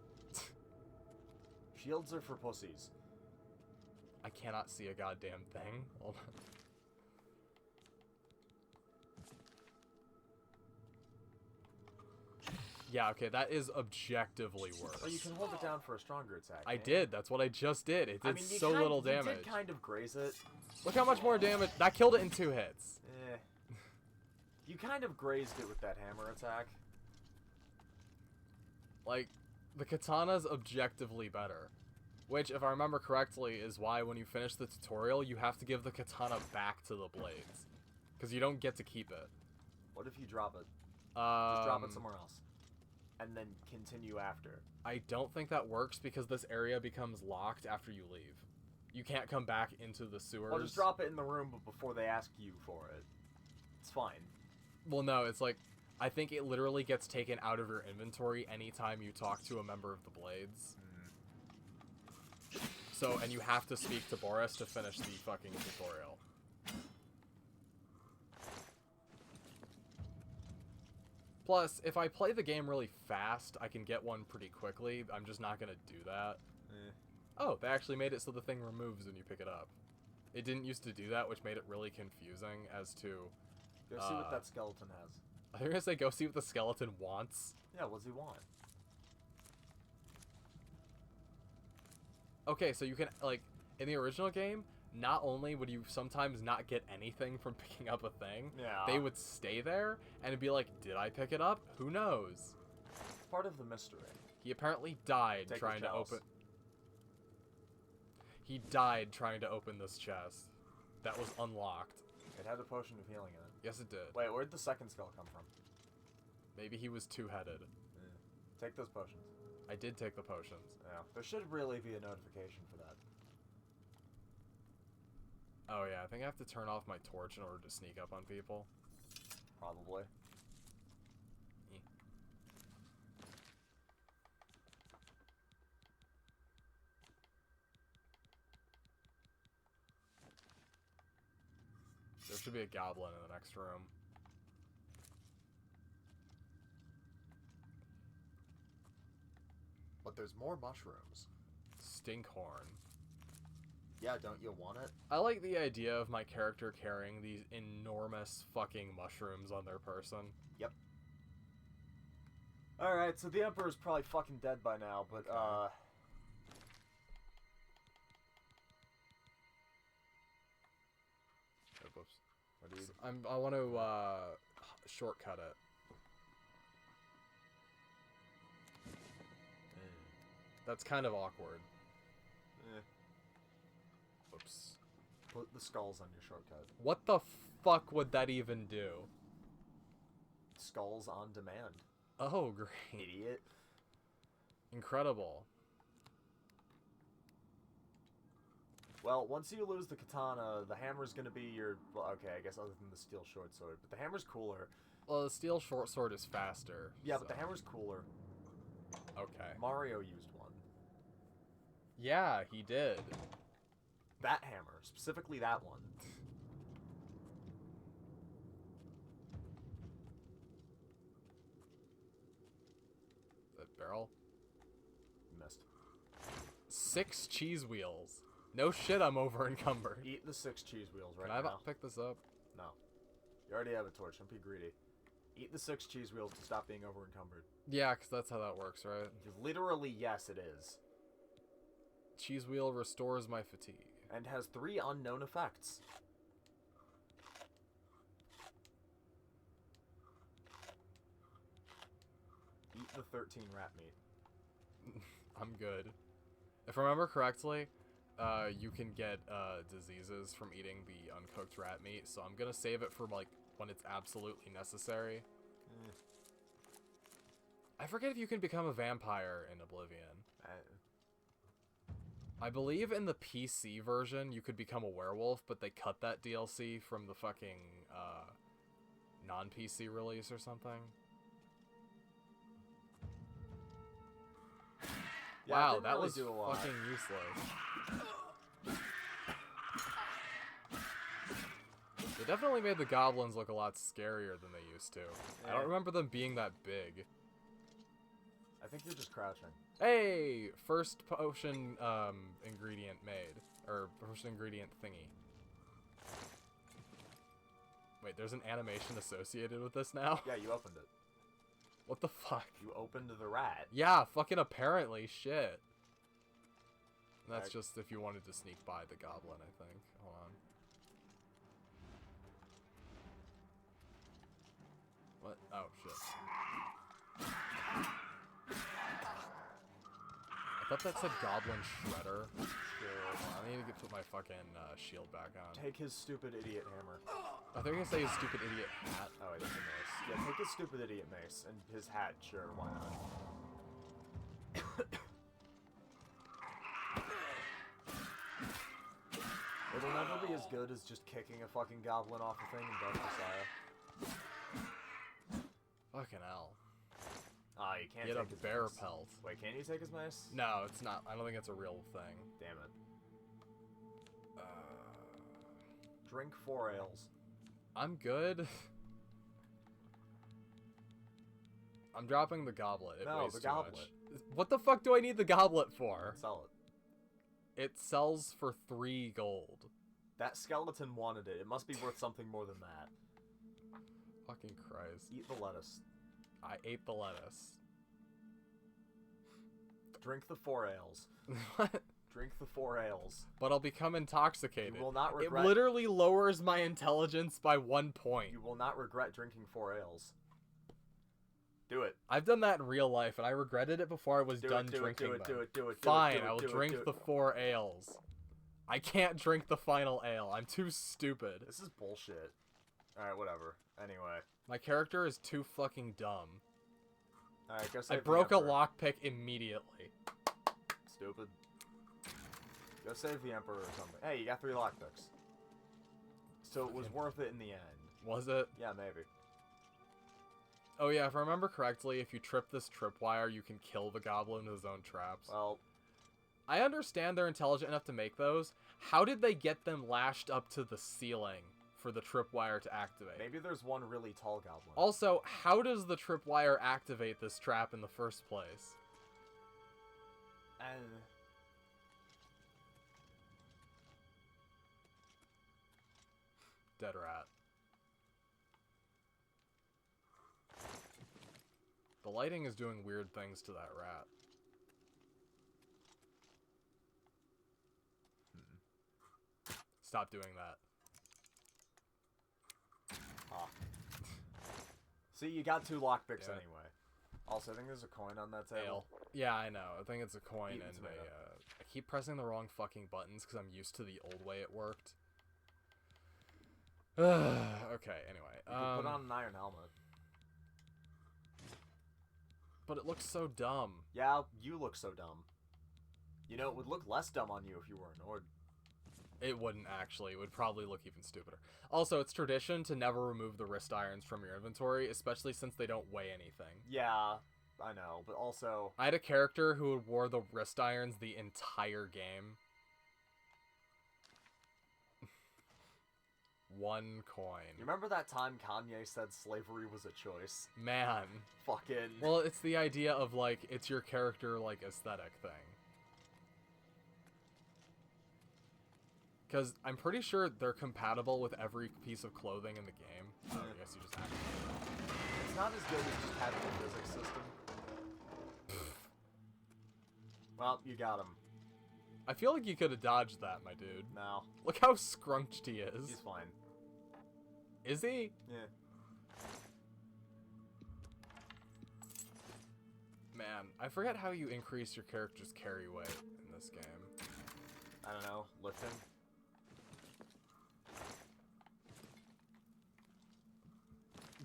Shields are for pussies. I cannot see a goddamn thing. Hold on. Yeah, okay, that is objectively worse. Well, you can hold it down for a stronger attack. I did. That's what I just did. It did so little damage. You did kind of graze it. Look how much more damage. That killed it in 2 hits. You kind of grazed it with that hammer attack. Like, the katana's objectively better. Which, if I remember correctly, is why when you finish the tutorial, you have to give the katana back to the blades. Because you don't get to keep it. What if you drop it? Just drop it somewhere else. And then continue after. I don't think that works because this area becomes locked after you leave. You can't come back into the sewers. Well, just drop it in the room before they ask you for it. It's fine. Well, no, it's like, I think it literally gets taken out of your inventory anytime you talk to a member of the Blades. So, and you have to speak to Boris to finish the fucking tutorial. Plus, if I play the game really fast, I can get one pretty quickly. I'm just not gonna do that. Oh, they actually made it so the thing removes when you pick it up. It didn't used to do that, which made it really confusing as to... Go see what that skeleton has. I think I was gonna say, go see what the skeleton wants. Yeah, what does he want? Okay, so you can, like, in the original game, not only would you sometimes not get anything from picking up a thing, they would stay there, and it'd be like, did I pick it up? Who knows? It's part of the mystery. He apparently died trying to open... He died trying to open this chest. That was unlocked. It had a potion of healing in it. Yes, it did. Wait, where'd the second skull come from? Maybe he was two-headed. Take those potions. I did take the potions. Yeah, there should really be a notification for that. Oh yeah, I think I have to turn off my torch in order to sneak up on people. Probably. There should be a goblin in the next room. But there's more mushrooms. Stinkhorn. Yeah, don't you want it? I like the idea of my character carrying these enormous fucking mushrooms on their person. Yep. Alright, so the Emperor's probably fucking dead by now, but, Oh, whoops. What do you... I want to, shortcut it. That's kind of awkward. Whoops. Put the skulls on your shortcut. What the fuck would that even do? skulls on demand. Oh, great. Idiot. Incredible. Well, once you lose the katana, the hammer's gonna be your... Well, okay, I guess other than the steel short sword. But the hammer's cooler. Well, the steel short sword is faster. Yeah, so. but the hammer's cooler. Okay. Mario used one. Yeah, he did. That hammer. Specifically that one. That barrel? Missed. 6 cheese wheels. No shit, I'm over encumbered. Eat the 6 cheese wheels right Can I now. pick this up? No. You already have a torch. Don't be greedy. Eat the 6 cheese wheels to stop being over encumbered. Yeah, because that's how that works, right? Literally, yes, it is. Cheese wheel restores my fatigue. And has 3 unknown effects. Eat the 13 rat meat. I'm good. If I remember correctly, you can get diseases from eating the uncooked rat meat, so I'm gonna save it for like when it's absolutely necessary. I forget if you can become a vampire in Oblivion. I believe in the PC version you could become a werewolf, but they cut that DLC from the fucking non-PC release or something. Yeah, wow, didn't that really was do a lot. fucking useless. They definitely made the goblins look a lot scarier than they used to. I don't remember them being that big. I think you're just crouching. Hey! First potion ingredient made. Or first ingredient thingy. Wait, there's an animation associated with this now? Yeah, you opened it. What the fuck? You opened the rat. Yeah, fucking apparently, shit. And that's Right. just if you wanted to sneak by the goblin, I think. Hold on. What? Oh, shit. I thought that said Goblin Shredder. I need to put my fucking shield back on. Take his stupid idiot hammer. I think I can say his stupid idiot hat. Oh, wait, that's a mace. Yeah, take his stupid idiot mace. And his hat, sure, why not? It'll never be as good as just kicking a fucking goblin off a thing in Dark Messiah. Fucking hell. Ah, you can't Get take a his bear mace. pelt. Wait, can you take his mace? No, it's not. I don't think it's a real thing. Damn it. Drink 4 ales. I'm good. I'm dropping the goblet. It No, weighs the too goblet. much. What the fuck do I need the goblet for? Sell it. It sells for 3 gold. That skeleton wanted it. It must be worth something more than that. Fucking Christ. Eat the lettuce. I ate the lettuce. Drink the 4 ales. What? Drink the 4 ales. But I'll become intoxicated. You will not regret. It literally lowers my intelligence by 1 point. You will not regret drinking 4 ales. Do it. I've done that in real life, and I regretted it before I was done drinking them. Do it. Fine, I will drink the 4 ales. I can't drink the final ale. I'm too stupid. This is bullshit. Alright, whatever. Anyway. My character is too fucking dumb. Alright, go I save the broke a Emperor. lockpick immediately. Stupid. Go save the Emperor or something. Hey, you got 3 lockpicks. So it was worth it in the end. Was it? Yeah, maybe. Oh yeah, if I remember correctly, if you trip this tripwire, you can kill the goblin with his own traps. Well, I understand they're intelligent enough to make those. How did they get them lashed up to the ceiling for the tripwire to activate? maybe there's one really tall goblin. Also, how does the tripwire activate this trap in the first place? Dead rat. The lighting is doing weird things to that rat. Stop doing that. Ah. See, you got 2 lockpicks Yeah. anyway. Also, I think there's a coin on that table. Ale. Yeah, I know. I think it's a coin Eat the and tomato. I keep pressing the wrong fucking buttons because I'm used to the old way it worked. Okay, anyway. You can put on an iron helmet. but it looks so dumb. Yeah, you look so dumb. You know, it would look less dumb on you if you were an Ord. It wouldn't actually. It would probably look even stupider. Also, it's tradition to never remove the wrist irons from your inventory, especially since they don't weigh anything. Yeah, I know, but also... I had a character who wore the wrist irons the entire game. 1 coin. You remember that time Kanye said slavery was a choice? Man. Fucking... Well, it's the idea of, like, it's your character, like, aesthetic thing. Because I'm pretty sure they're compatible with every piece of clothing in the game. So I guess you just have to. It's not as good as just having a physics system. Well, you got him. I feel like you could have dodged that, my dude. No. Look how scrunched he is. He's fine. Is he? Yeah. Man, I forget how you increase your character's carry weight in this game. I don't know. Lifting?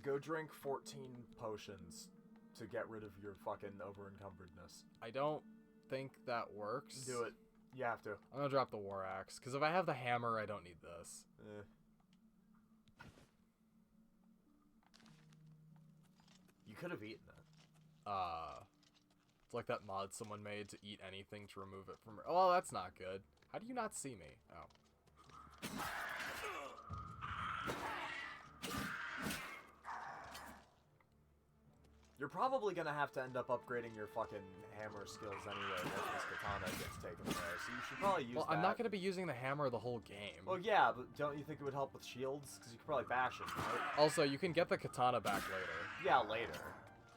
Go drink 14 potions to get rid of your fucking over-encumbredness. I don't think that works. Do it. You have to. I'm gonna drop the war axe, because if I have the hammer, I don't need this. You could have eaten it. It's like that mod someone made to eat anything to remove it from... Oh, that's not good. How do you not see me? Oh. You're probably gonna have to end up upgrading your fucking hammer skills anyway once this katana gets taken away, so you should probably use that. Well, I'm not gonna be using the hammer the whole game. Well, yeah, but don't you think it would help with shields? Because you could probably bash it, right? Also, you can get the katana back later. Yeah, later.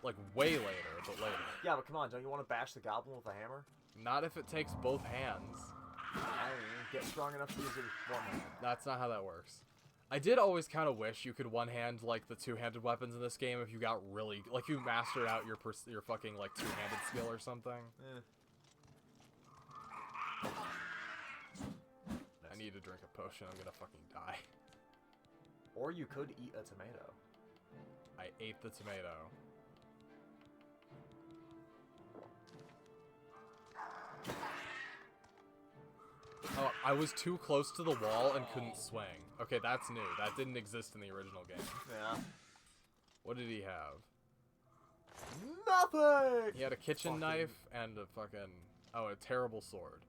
Like, way later, but later. Yeah, but come on, don't you want to bash the goblin with a hammer? Not if it takes both hands. I don't know, get strong enough to use it with one hand. That's not how that works. I did always kind of wish you could one-hand, like, the two-handed weapons in this game if you got really... Like, you mastered out your fucking, like, two-handed skill or something. I need to drink a potion. I'm gonna fucking die. Or you could eat a tomato. I ate the tomato. Oh, I was too close to the wall and couldn't swing. Okay, that's new. That didn't exist in the original game. Yeah. What did he have? Nothing! He had a kitchen knife and a fucking... Oh, a terrible sword.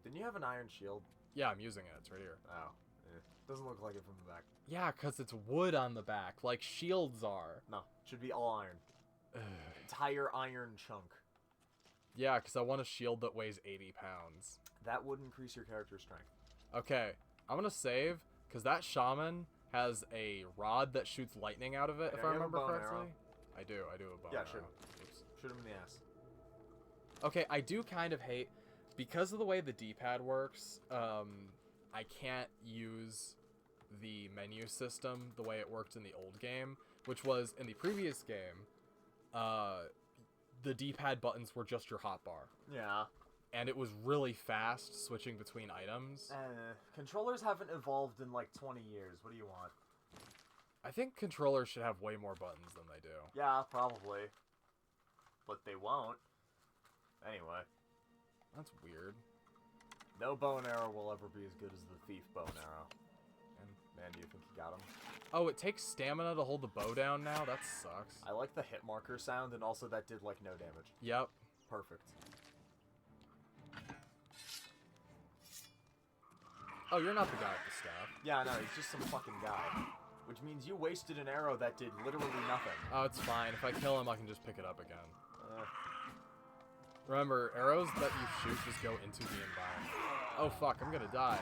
Didn't you have an iron shield? Yeah, I'm using it. It's right here. Oh. Doesn't look like it from the back. Yeah, because it's wood on the back, like shields are. No, should be all iron. Entire iron chunk. Yeah, because I want a shield that weighs 80 pounds. That would increase your character's strength. Okay, I'm going to save, because that shaman has a rod that shoots lightning out of it, if I remember correctly. I do a bow arrow. Shoot him. Oops. Shoot him in the ass. Okay, I do kind of hate, because of the way the D-pad works, I can't use the menu system the way it worked in the old game, which was, in the previous game, the D-pad buttons were just your hotbar. Yeah. And it was really fast switching between items. Controllers haven't evolved in like 20 years. What do you want? I think controllers should have way more buttons than they do. Yeah, probably. But they won't. Anyway. That's weird. No bow and arrow will ever be as good as the thief bow and arrow. And man, do you think you got him? Oh, it takes stamina to hold the bow down now? That sucks. I like the hit marker sound, and also that did like no damage. Yep. Perfect. Oh, you're not the guy with the staff. Yeah, no, he's just some fucking guy. Which means you wasted an arrow that did literally nothing. Oh, it's fine. If I kill him, I can just pick it up again. Remember, arrows that you shoot just go into the environment. Oh, fuck. I'm gonna die.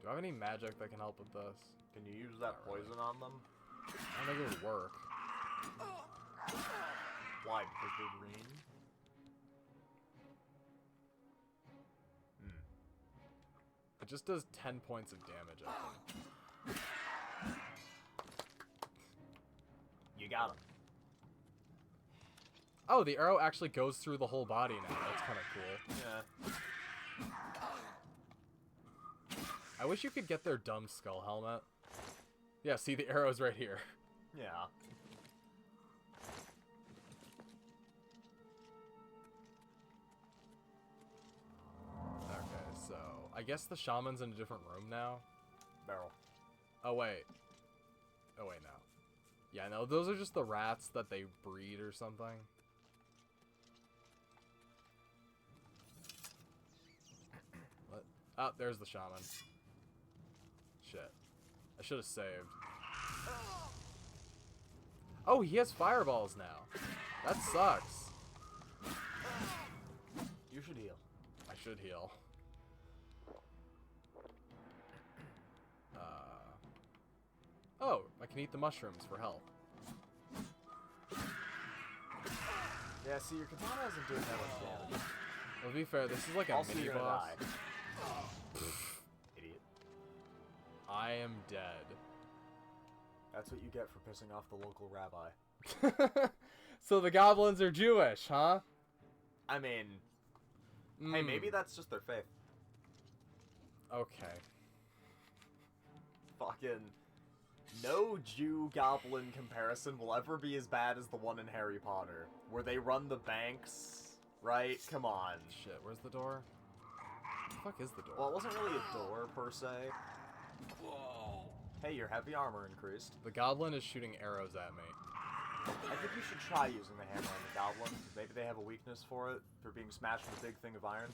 Do I have any magic that can help with this? Can you use that poison on them? I don't think it would work. Why? Because they're green? It just does 10 points of damage, I think. You got him. Oh, the arrow actually goes through the whole body now. That's kind of cool. Yeah. I wish you could get their dumb skull helmet. Yeah, see the arrows right here. Yeah. Okay, so I guess the shaman's in a different room now. Barrel. Oh wait. Oh wait, no. Yeah, no, those are just the rats that they breed or something. What? Oh, there's the shaman. Shit. I should have saved. Oh, he has fireballs now. That sucks. You should heal. I should heal. Oh, I can eat the mushrooms for health. Yeah, see, your katana isn't doing that much damage. Well, to be fair, this is like a Also, mini you're gonna boss. die. Idiot. I am dead. That's what you get for pissing off the local rabbi. So the goblins are Jewish, huh? I mean, hey, maybe that's just their faith. Okay. Fucking no Jew goblin comparison will ever be as bad as the one in Harry Potter, where they run the banks, right? Come on. Shit, where's the door? What the fuck is the door? Well, it wasn't really a door, per se. Whoa. Hey, your heavy armor increased. The goblin is shooting arrows at me. I think you should try using the hammer on the goblin. Maybe they have a weakness for it. They're being smashed with a big thing of iron.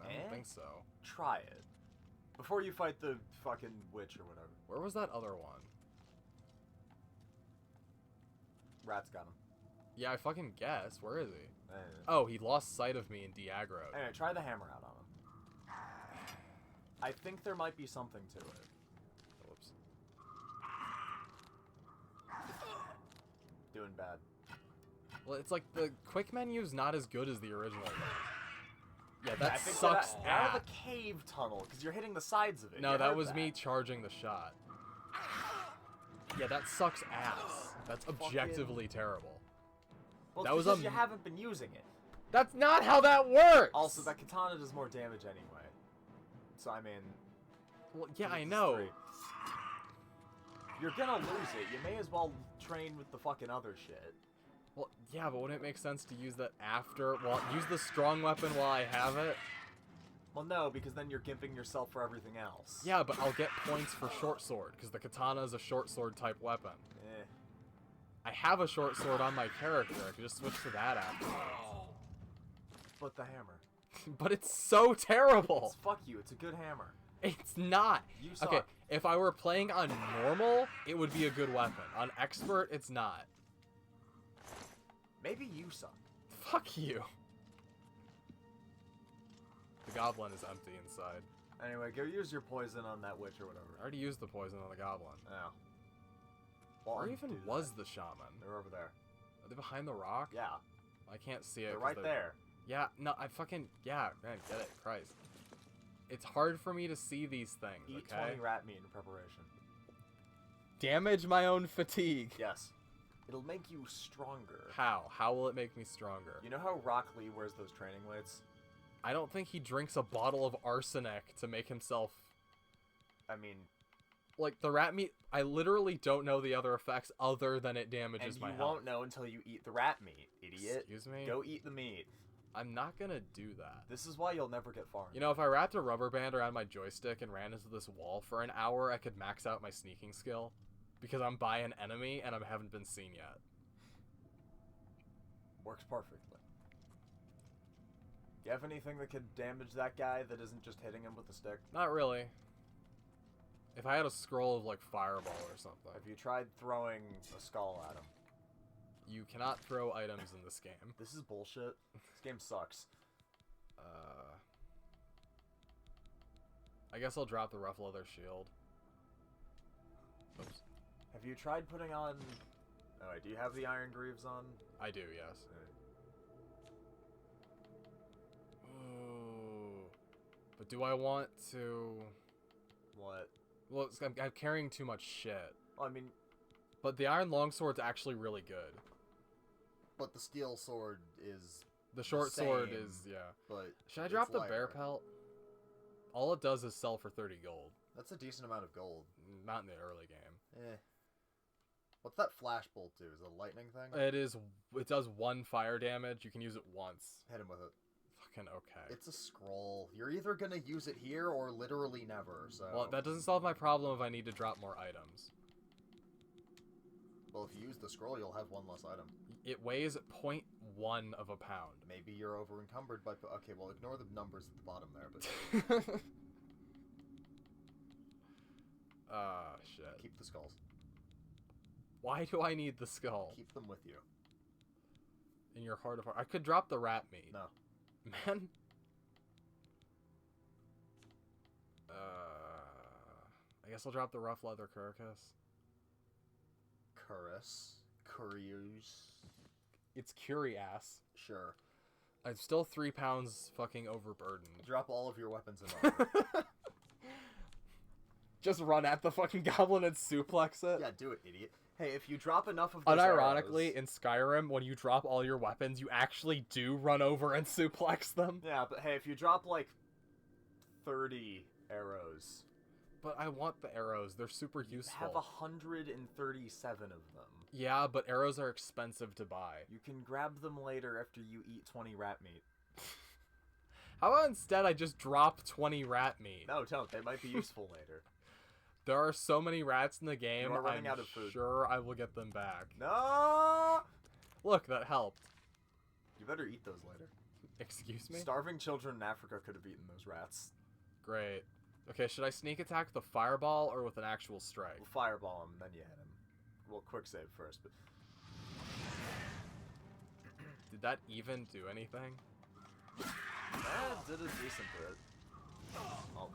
I don't think so. Try it. Before you fight the fucking witch or whatever. Where was that other one? Rat's got him. Yeah, I fucking guess. Where is he? Anyway. Oh, he lost sight of me and de-aggroed. Anyway, try the hammer out on him. I think there might be something to it. Whoops. Doing bad. Well, it's like the quick menu's not as good as the original one. Yeah, I that think sucks that out ass. of the cave tunnel, because you're hitting the sides of it. No, You that heard was me charging the shot. Yeah, that sucks ass. That's objectively terrible. Well, that was because you haven't been using it. That's not how that works! Also, that katana does more damage anyway. So, I mean... Well, yeah, I know. You're gonna lose it. You may as well train with the fucking other shit. Well, yeah, but wouldn't it make sense to use that after? Well, use the strong weapon while I have it? Well, no, because then you're gimping yourself for everything else. Yeah, but I'll get points for short sword, because the katana is a short sword type weapon. Eh. I have a short sword on my character. I could just switch to that after. But the hammer. But it's so terrible. Fuck you. It's a good hammer. It's not. You suck. Okay, if I were playing on normal, it would be a good weapon. On expert, it's not. Maybe you suck. Fuck you. The goblin is empty inside. Anyway, go use your poison on that witch or whatever. I already used the poison on the goblin. Oh. Well, Where even was the shaman? They're over there. Are they behind the rock? Yeah. I can't see it. They're 'cause right there. Yeah, no, I fucking... Yeah, man, get it. Christ. It's hard for me to see these things, Eat okay? 20 rat meat in preparation. Damage my own fatigue. Yes. It'll make you stronger. How? How will it make me stronger? You know how Rock Lee wears those training weights? I don't think he drinks a bottle of arsenic to make himself... I mean... Like, the rat meat, I literally don't know the other effects other than it damages my And health. you won't know until you eat the rat meat, idiot. Excuse me? Go eat the meat. I'm not gonna do that. This is why you'll never get far. You know, if I wrapped a rubber band around my joystick and ran into this wall for an hour, I could max out my sneaking skill. Because I'm by an enemy and I haven't been seen yet. Works perfectly. You have anything that could damage that guy that isn't just hitting him with a stick? Not really. If I had a scroll of, like, fireball or something. Have you tried throwing a skull at him? You cannot throw items in this game. This is bullshit. This game sucks. I guess I'll drop the rough leather shield. Oops. Have you tried putting on... Oh, wait, do you have the iron greaves on? I do, yes. Ooh. But do I want to... What? Well, I'm carrying too much shit. Well, I mean... But the iron longsword's actually really good. But the steel sword is... The short sword same, is, yeah. But Should I it's drop the bear lighter. pelt? All it does is sell for 30 gold. That's a decent amount of gold. Not in the early game. Eh. What's that flash bolt do? Is it a lightning thing? It does 1 fire damage. You can use it once. Hit him with it. Fucking okay. It's a scroll. You're either gonna use it here or literally never, so... Well, that doesn't solve my problem if I need to drop more items. Well, if you use the scroll, you'll have 1 less item. It weighs 0.1 of a pound. Maybe you're over encumbered by... Okay, well, ignore the numbers at the bottom there, but... Shit. Keep the skulls. Why do I need the skull? Keep them with you. In your heart of heart. I could drop the rat meat. No. Man. I guess I'll drop the rough leather carcass. Curious. It's curious. Sure. I'm still 3 pounds fucking overburdened. Drop all of your weapons and armor. Just run at the fucking goblin and suplex it? Yeah, do it, idiot. Hey, if you drop enough of those Unironically, arrows... in Skyrim, when you drop all your weapons, you actually do run over and suplex them. Yeah, but hey, if you drop, like, 30 arrows... But I want the arrows. They're super useful. Have 137 of them. Yeah, but arrows are expensive to buy. You can grab them later after you eat 20 rat meat. How about instead I just drop 20 rat meat? No, don't. They might be useful later. There are so many rats in the game, You are running I'm out of food. sure I will get them back. No! Look, that helped. You better eat those later. Excuse me? Starving children in Africa could have eaten those rats. Great. Okay, should I sneak attack with a fireball or with an actual strike? We'll fireball him, then you hit him. Well, quick save first, but... Did that even do anything? That did a decent bit. Oh.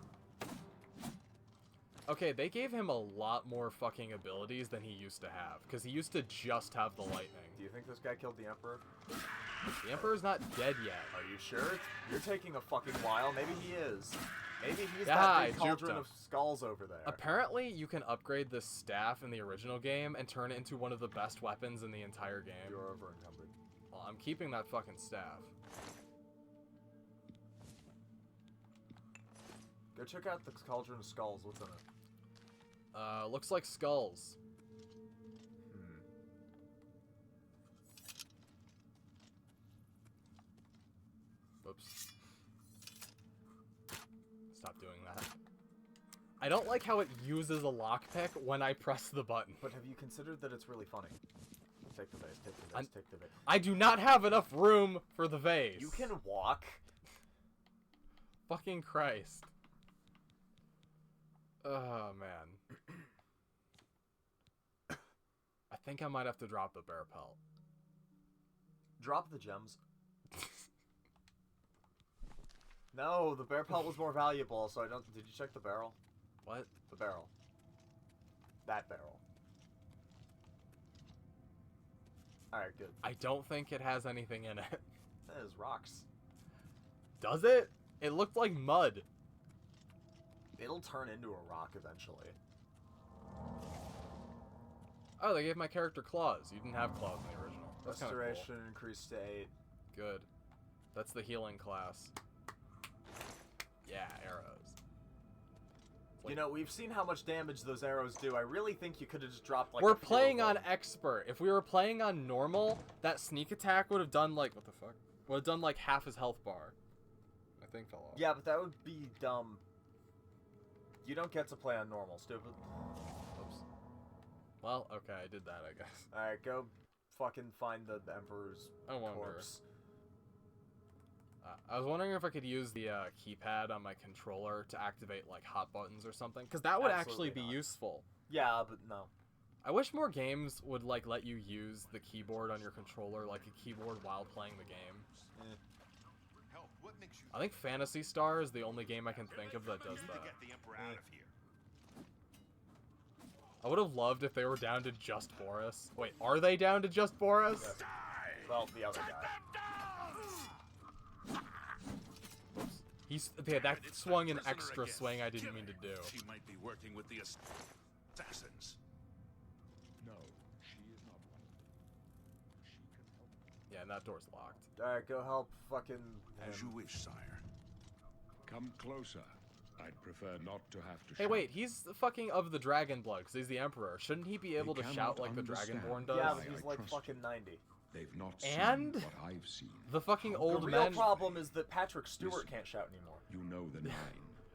Okay, they gave him a lot more fucking abilities than he used to have, because he used to just have the lightning. Do you think this guy killed the Emperor? The Emperor's not dead yet. Are you sure? You're taking a fucking while. Maybe he is. Maybe he's Yeah, that I big juked cauldron him. of skulls over there. Apparently, you can upgrade this staff in the original game and turn it into one of the best weapons in the entire game. You're over encumbered. Well, I'm keeping that fucking staff. Go check out the cauldron of skulls. What's in it? Looks like skulls. Whoops. Stop doing that. I don't like how it uses a lockpick when I press the button. But have you considered that it's really funny? Take the vase, take the vase, take the vase. I do not have enough room for the vase. You can walk. Fucking Christ. Oh, man. I think I might have to drop the bear pelt. Drop the gems. No, the bear pelt was more valuable, so I don't... Did you check the barrel? What? The barrel. That barrel. Alright, good. I don't think it has anything in it. That is rocks. Does it? It looked like mud. It'll turn into a rock eventually. Oh, they gave my character claws. You didn't have claws in the original. That's kinda Restoration increased to 8. cool. Good. That's the healing class. Yeah, arrows. You know, we've seen how much damage those arrows do. I really think you could have just dropped like We're a few playing of on them. expert. If we were playing on normal, that sneak attack would have done like... What the fuck? Would have done like half his health bar. My thing fell off. Yeah, but that would be dumb. You don't get to play on normal, stupid. Oops. Well, okay, I did that, I guess. Alright, go fucking find the Emperor's I wonder. corpse. I was wondering if I could use the keypad on my controller to activate like hot buttons or something, because that would Absolutely actually be not. useful. Yeah, but no. I wish more games would like let you use the keyboard on your controller like a keyboard while playing the game. Help, what makes you I think Phantasy Star is the only game I can think of that does to that. get the Emperor out of here? I would have loved if they were down to just Boris. Wait, are they down to just Boris? Yes. Well, the other guy. Oops. That swung an Prisoner extra again. swing I didn't Kill mean to her. do. She might be working with the assassins. No, she is not one of them. She can help. Yeah, and that door's locked. Alright, go help fucking As him. you wish, sire. Come closer. I'd prefer not to have to Hey, shout. wait, he's the fucking of the dragon blood because he's the emperor. Shouldn't he be able to cannot shout like the understand dragonborn does? Yeah, why but he's I like trust fucking you. 90. They've not And seen what I've seen. The fucking How old The come real men. problem is that Patrick Stewart Listen. can't shout anymore. You know the nine.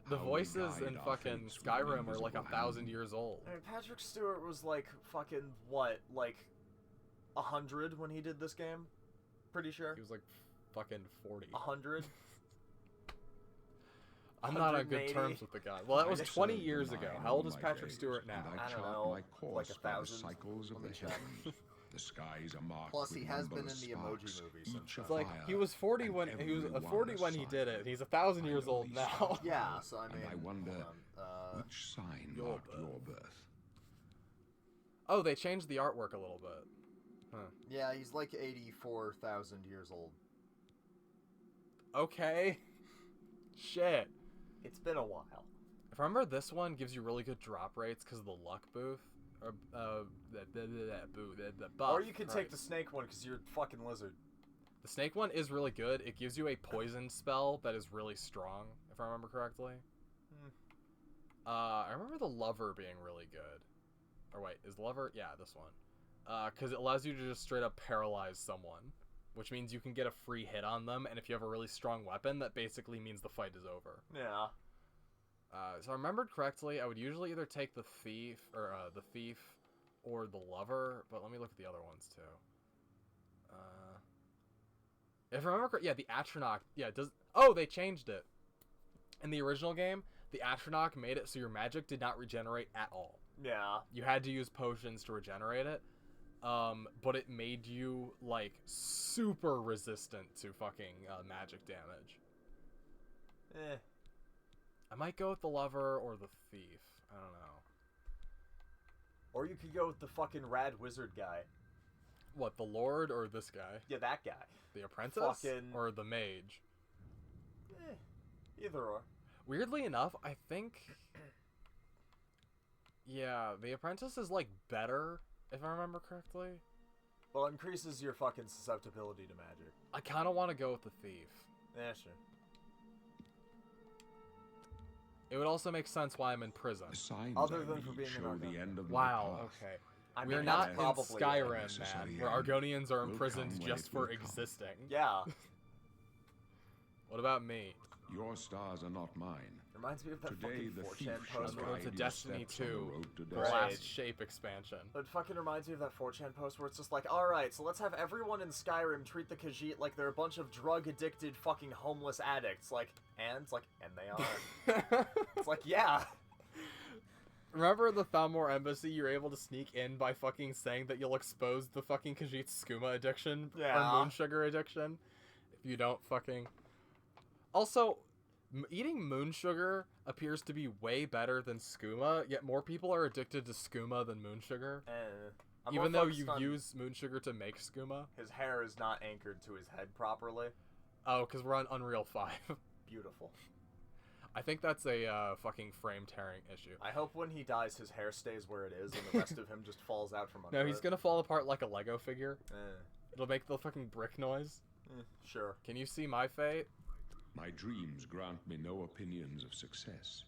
The How they voices guide in our fucking fates with an Skyrim are invisible like 1,000 hand. years old. I mean, Patrick Stewart was like fucking what, like 100 when he did this game? Pretty sure. He was like fucking 40. 100. I'm not on good 180. terms with the guy. Well, that was I 20 served the years ago. nine How old all is my Patrick days, Stewart now? and I don't chart know, my course like by the 1,000. cycles of Let the me check. heavens. The skies are marked Plus, with he has been in numberless the Emoji sparks, movie since each then. It's like afire, he was 40 and when he was every 40 one when he assigned did it. He's 1,000 by years old early now. star. Yeah, so I mean, And I wonder hold on. which sign your marked birth. your birth. Oh, they changed the artwork a little bit. Huh. Yeah, he's like 84,000 years old. Okay. Shit. It's been a while. If I remember, this one gives you really good drop rates because of the luck booth. Or, the buff. Or you could take Christ. the snake one because you're a fucking lizard. The snake one is really good. It gives you a poison spell that is really strong, if I remember correctly. I remember the lover being really good. Or wait, is the lover? Yeah, this one. Because it allows you to just straight up paralyze someone, which means you can get a free hit on them, and if you have a really strong weapon, that basically means the fight is over. Yeah. So I remembered correctly, I would usually either take the thief, or the lover, but let me look at the other ones too. If I remember, yeah, the Atronach, yeah, they changed it. In the original game, the Atronach made it so your magic did not regenerate at all. Yeah. You had to use potions to regenerate it, but it made you, like, super resistant to fucking magic damage. Eh. I might go with the lover or the thief. I don't know. Or you could go with the fucking rad wizard guy. What, the lord or this guy? Yeah, that guy. The apprentice? Fucking- Or the mage? Either or. Weirdly enough, I think... Yeah, the apprentice is, like, better, if I remember correctly. Well, it increases your fucking susceptibility to magic. I kind of want to go with the thief. Yeah, sure. It would also make sense why I'm in prison. The signs Other I than for read being an show Argonian. the end of Wow, my path. okay. I We're mean, not that's in probably Skyrim, man, necessary where end Argonians are will imprisoned come when just it for will come. existing. Yeah. What about me? Your stars are not mine. Reminds me of that Today fucking the 4chan thief shall post. I'm where- going to guide your Destiny steps on the 2, road to the Right. last shape expansion. It fucking reminds me of that 4chan post where it's just like, alright, so let's have everyone in Skyrim treat the Khajiit like they're a bunch of drug-addicted fucking homeless addicts. Like, and? It's like, and they are. It's like, yeah. Remember the Thalmor embassy? You're able to sneak in by fucking saying that you'll expose the fucking Khajiit's skooma addiction Yeah. or moon sugar addiction if you don't fucking. Also, eating moon sugar appears to be way better than skooma. Yet more people are addicted to skooma than moon sugar, I'm even more though focused you on use moon sugar to make skooma. his hair is not anchored to his head properly. Oh, because we're on Unreal 5. Beautiful. I think that's a fucking frame tearing issue. I hope when he dies, his hair stays where it is, and the rest of him just falls out from under No, he's it. gonna fall apart like a Lego figure. Eh, It'll make the fucking brick noise. sure. Can you see my fate? My dreams grant me no opinions of success.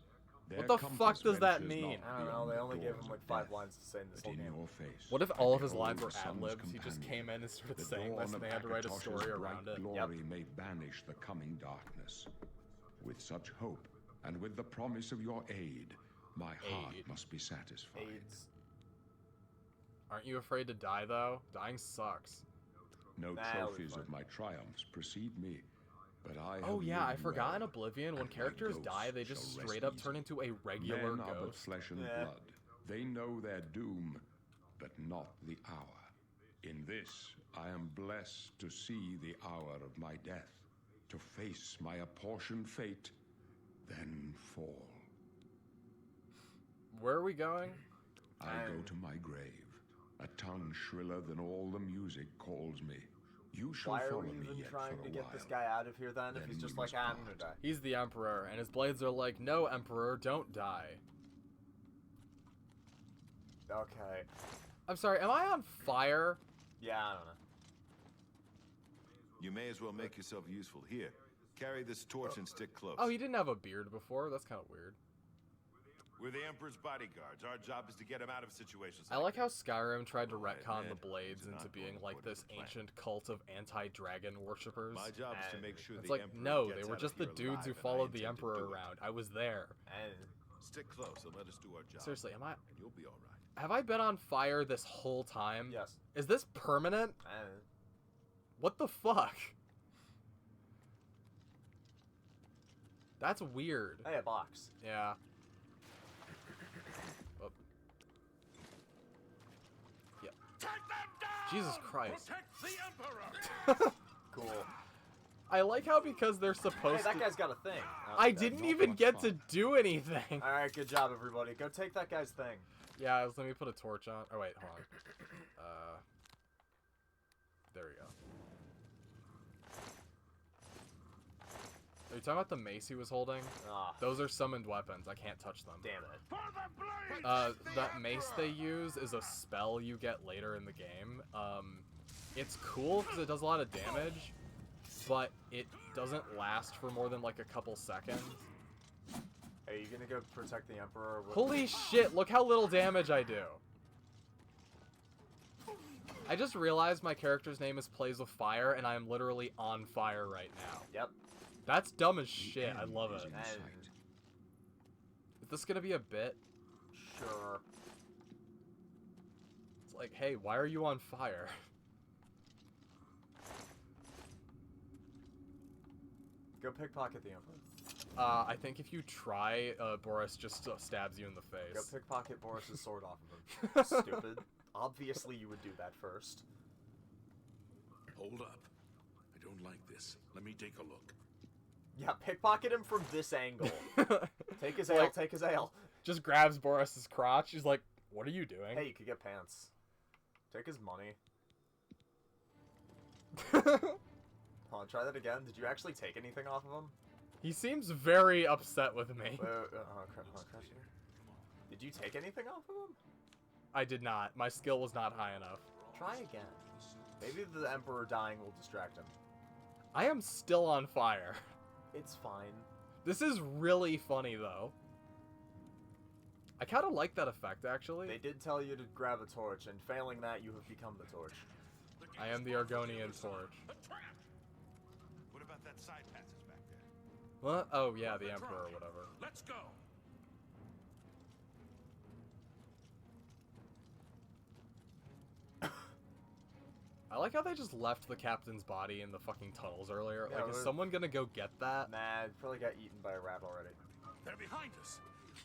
Their What the compass fuck does that ventures mean? not I don't know, beyond they the only gave doors him like of 5 death, lines to say in this but whole in game. your face, What if I all of his behold lines were the sun's ad-libs? He just companion. came in and started The saying this, dawn and they of had to write a Akatosh's story bright around it. glory may banish the coming darkness. With such hope, and with the promise of your aid, my heart Aid. must be satisfied. AIDS. Aren't you afraid to die, though? Dying sucks. No Nah, it'll be trophies fine. of my triumphs precede me, but I Oh have yeah, I lived forgot in well, Oblivion, when and my characters ghost die, they shall just rest straight up turn easy. into a regular Men are but ghost. flesh and Yeah. blood. They know their doom, but not the hour. In this, I am blessed to see the hour of my death, to face my apportioned fate, then fall. Where are we going? I go to my grave. A tongue shriller than all the music calls me. You shall Why are follow we me even yet trying for to a get this while. guy out of here then, if Then he's just we like, must I'm gonna part. die? He's the Emperor, and his blades are like, no, Emperor, don't die. Okay. I'm sorry, am I on fire? Yeah, I don't know. You may as well make yourself useful here. Carry this torch and stick close. Oh, he didn't have a beard before? That's kind of weird. We're the Emperor's bodyguards. Our job is to get him out of situations I like how this. Skyrim tried to Although I retcon the admit, Blades it's into not being going like according this to plan. ancient cult of anti-dragon worshippers. My job is to make sure It's the like, Emperor no, gets they were out just of the here dudes who alive, and I followed the intend to Emperor do it. around. I was there. And Stick close and let us do our job. Seriously, and you'll be all right. have I been on fire this whole time? yes. Is this permanent? And What the fuck? That's weird. hey, a box. Yeah. Oh. Yeah. Take them down! Jesus Christ. Protect the Emperor! Cool. I like how because they're Hey, supposed that to... guy's got a thing. I didn't even get to do anything. All right, good job, everybody. Go take that guy's thing. Yeah, let me put a torch on. Oh, wait, hold on. There we go. Are you talking about the mace he was holding? Ah, Those are summoned weapons. I can't touch them. damn it. For the blades! That mace they use is a spell you get later in the game. It's cool because it does a lot of damage, but it doesn't last for more than like a couple seconds. Hey, you gonna go protect the Emperor? With... Holy shit, look how little damage I do. I just realized my character's name is Plays with Fire, and I am literally on fire right now. Yep. That's dumb as shit. I love it. In And sight. Is this gonna be a bit? sure. It's like, hey, why are you on fire? Go pickpocket the Emperor. I think if you try, Boris just stabs you in the Go face. pickpocket Boris's sword off of him. Stupid. Obviously, you would do that first. Hold up. I don't like this. Let me take a look. Yeah, pickpocket him from this angle. Take his Like- ale. Take his ale. Just grabs Boris's crotch. He's like, what are you doing? Hey, you could get pants. Take his money. Hold on, try that again. Did you actually take anything off of him? He seems very upset with me. Wait, hold on, crash here. Did you take anything off of him? I did not. My skill was not high enough. Try again. Maybe the Emperor dying will distract him. I am still on fire. It's fine. This is really funny, though. I kind of like that effect, actually. They did tell you to grab a torch, and failing that, you have become the torch. I am the Argonian torch. A trap! What about that side passage back there? What? Oh, yeah, the Emperor or whatever. Let's go! I like how they just left the captain's body in the fucking tunnels earlier. Yeah, Like, is we're- someone gonna go get that? Nah, it probably got eaten by a rat already. They're behind us.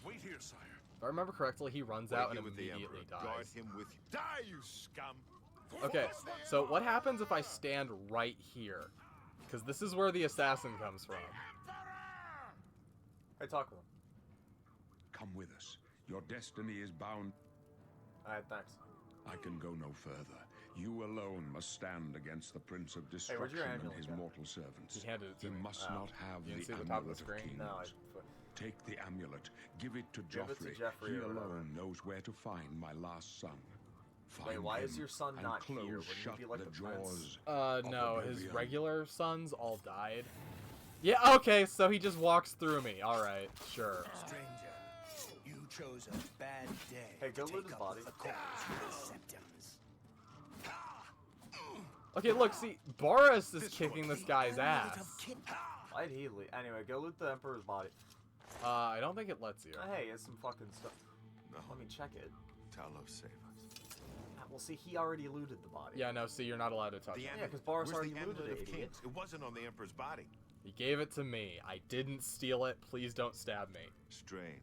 Wait here, sire. If I remember correctly, he runs Wait out and here with the immediately Emperor. Guard dies. him with you. Die, you scum! Okay, so what happens if I stand right here? Because this is where the assassin comes from. Hey, talk with him. Come with us. Your destiny is bound. Alright, thanks. I can go no further. You alone must stand against the Prince of Hey, where'd Destruction your and amulet his go? mortal servants. He handed it to He me. must Oh. not have You didn't the see the top of the amulet of screen? kings. No, Take the amulet. Give it to Give it to Joffrey. Joffrey He or whatever. alone knows where to find my last son. Find Wait, why is him your son and not close here? Wouldn't he shut be like the the prince? jaws. No, his Oblivion. regular sons all died. Yeah, okay, so he just walks through me. Alright, sure. Stranger, you chose a bad day. Hey, go to loot take his up body. the cause of the Septons. Okay, look, see, Boris is kicking this guy's Little ass. kid. Why'd he leave? Anyway, go loot the Emperor's body. I don't think it lets you. Hey, it's some fucking stuff. No, Let me check it. Talos, save us. Well, see, he already looted the body. Yeah, no, see, you're not allowed to touch it. Yeah, 'cause Boris Where's already the looted amulet it, of idiot. kings? It wasn't on the Emperor's body. He gave it to me. I didn't steal it. Please don't stab me. Strange.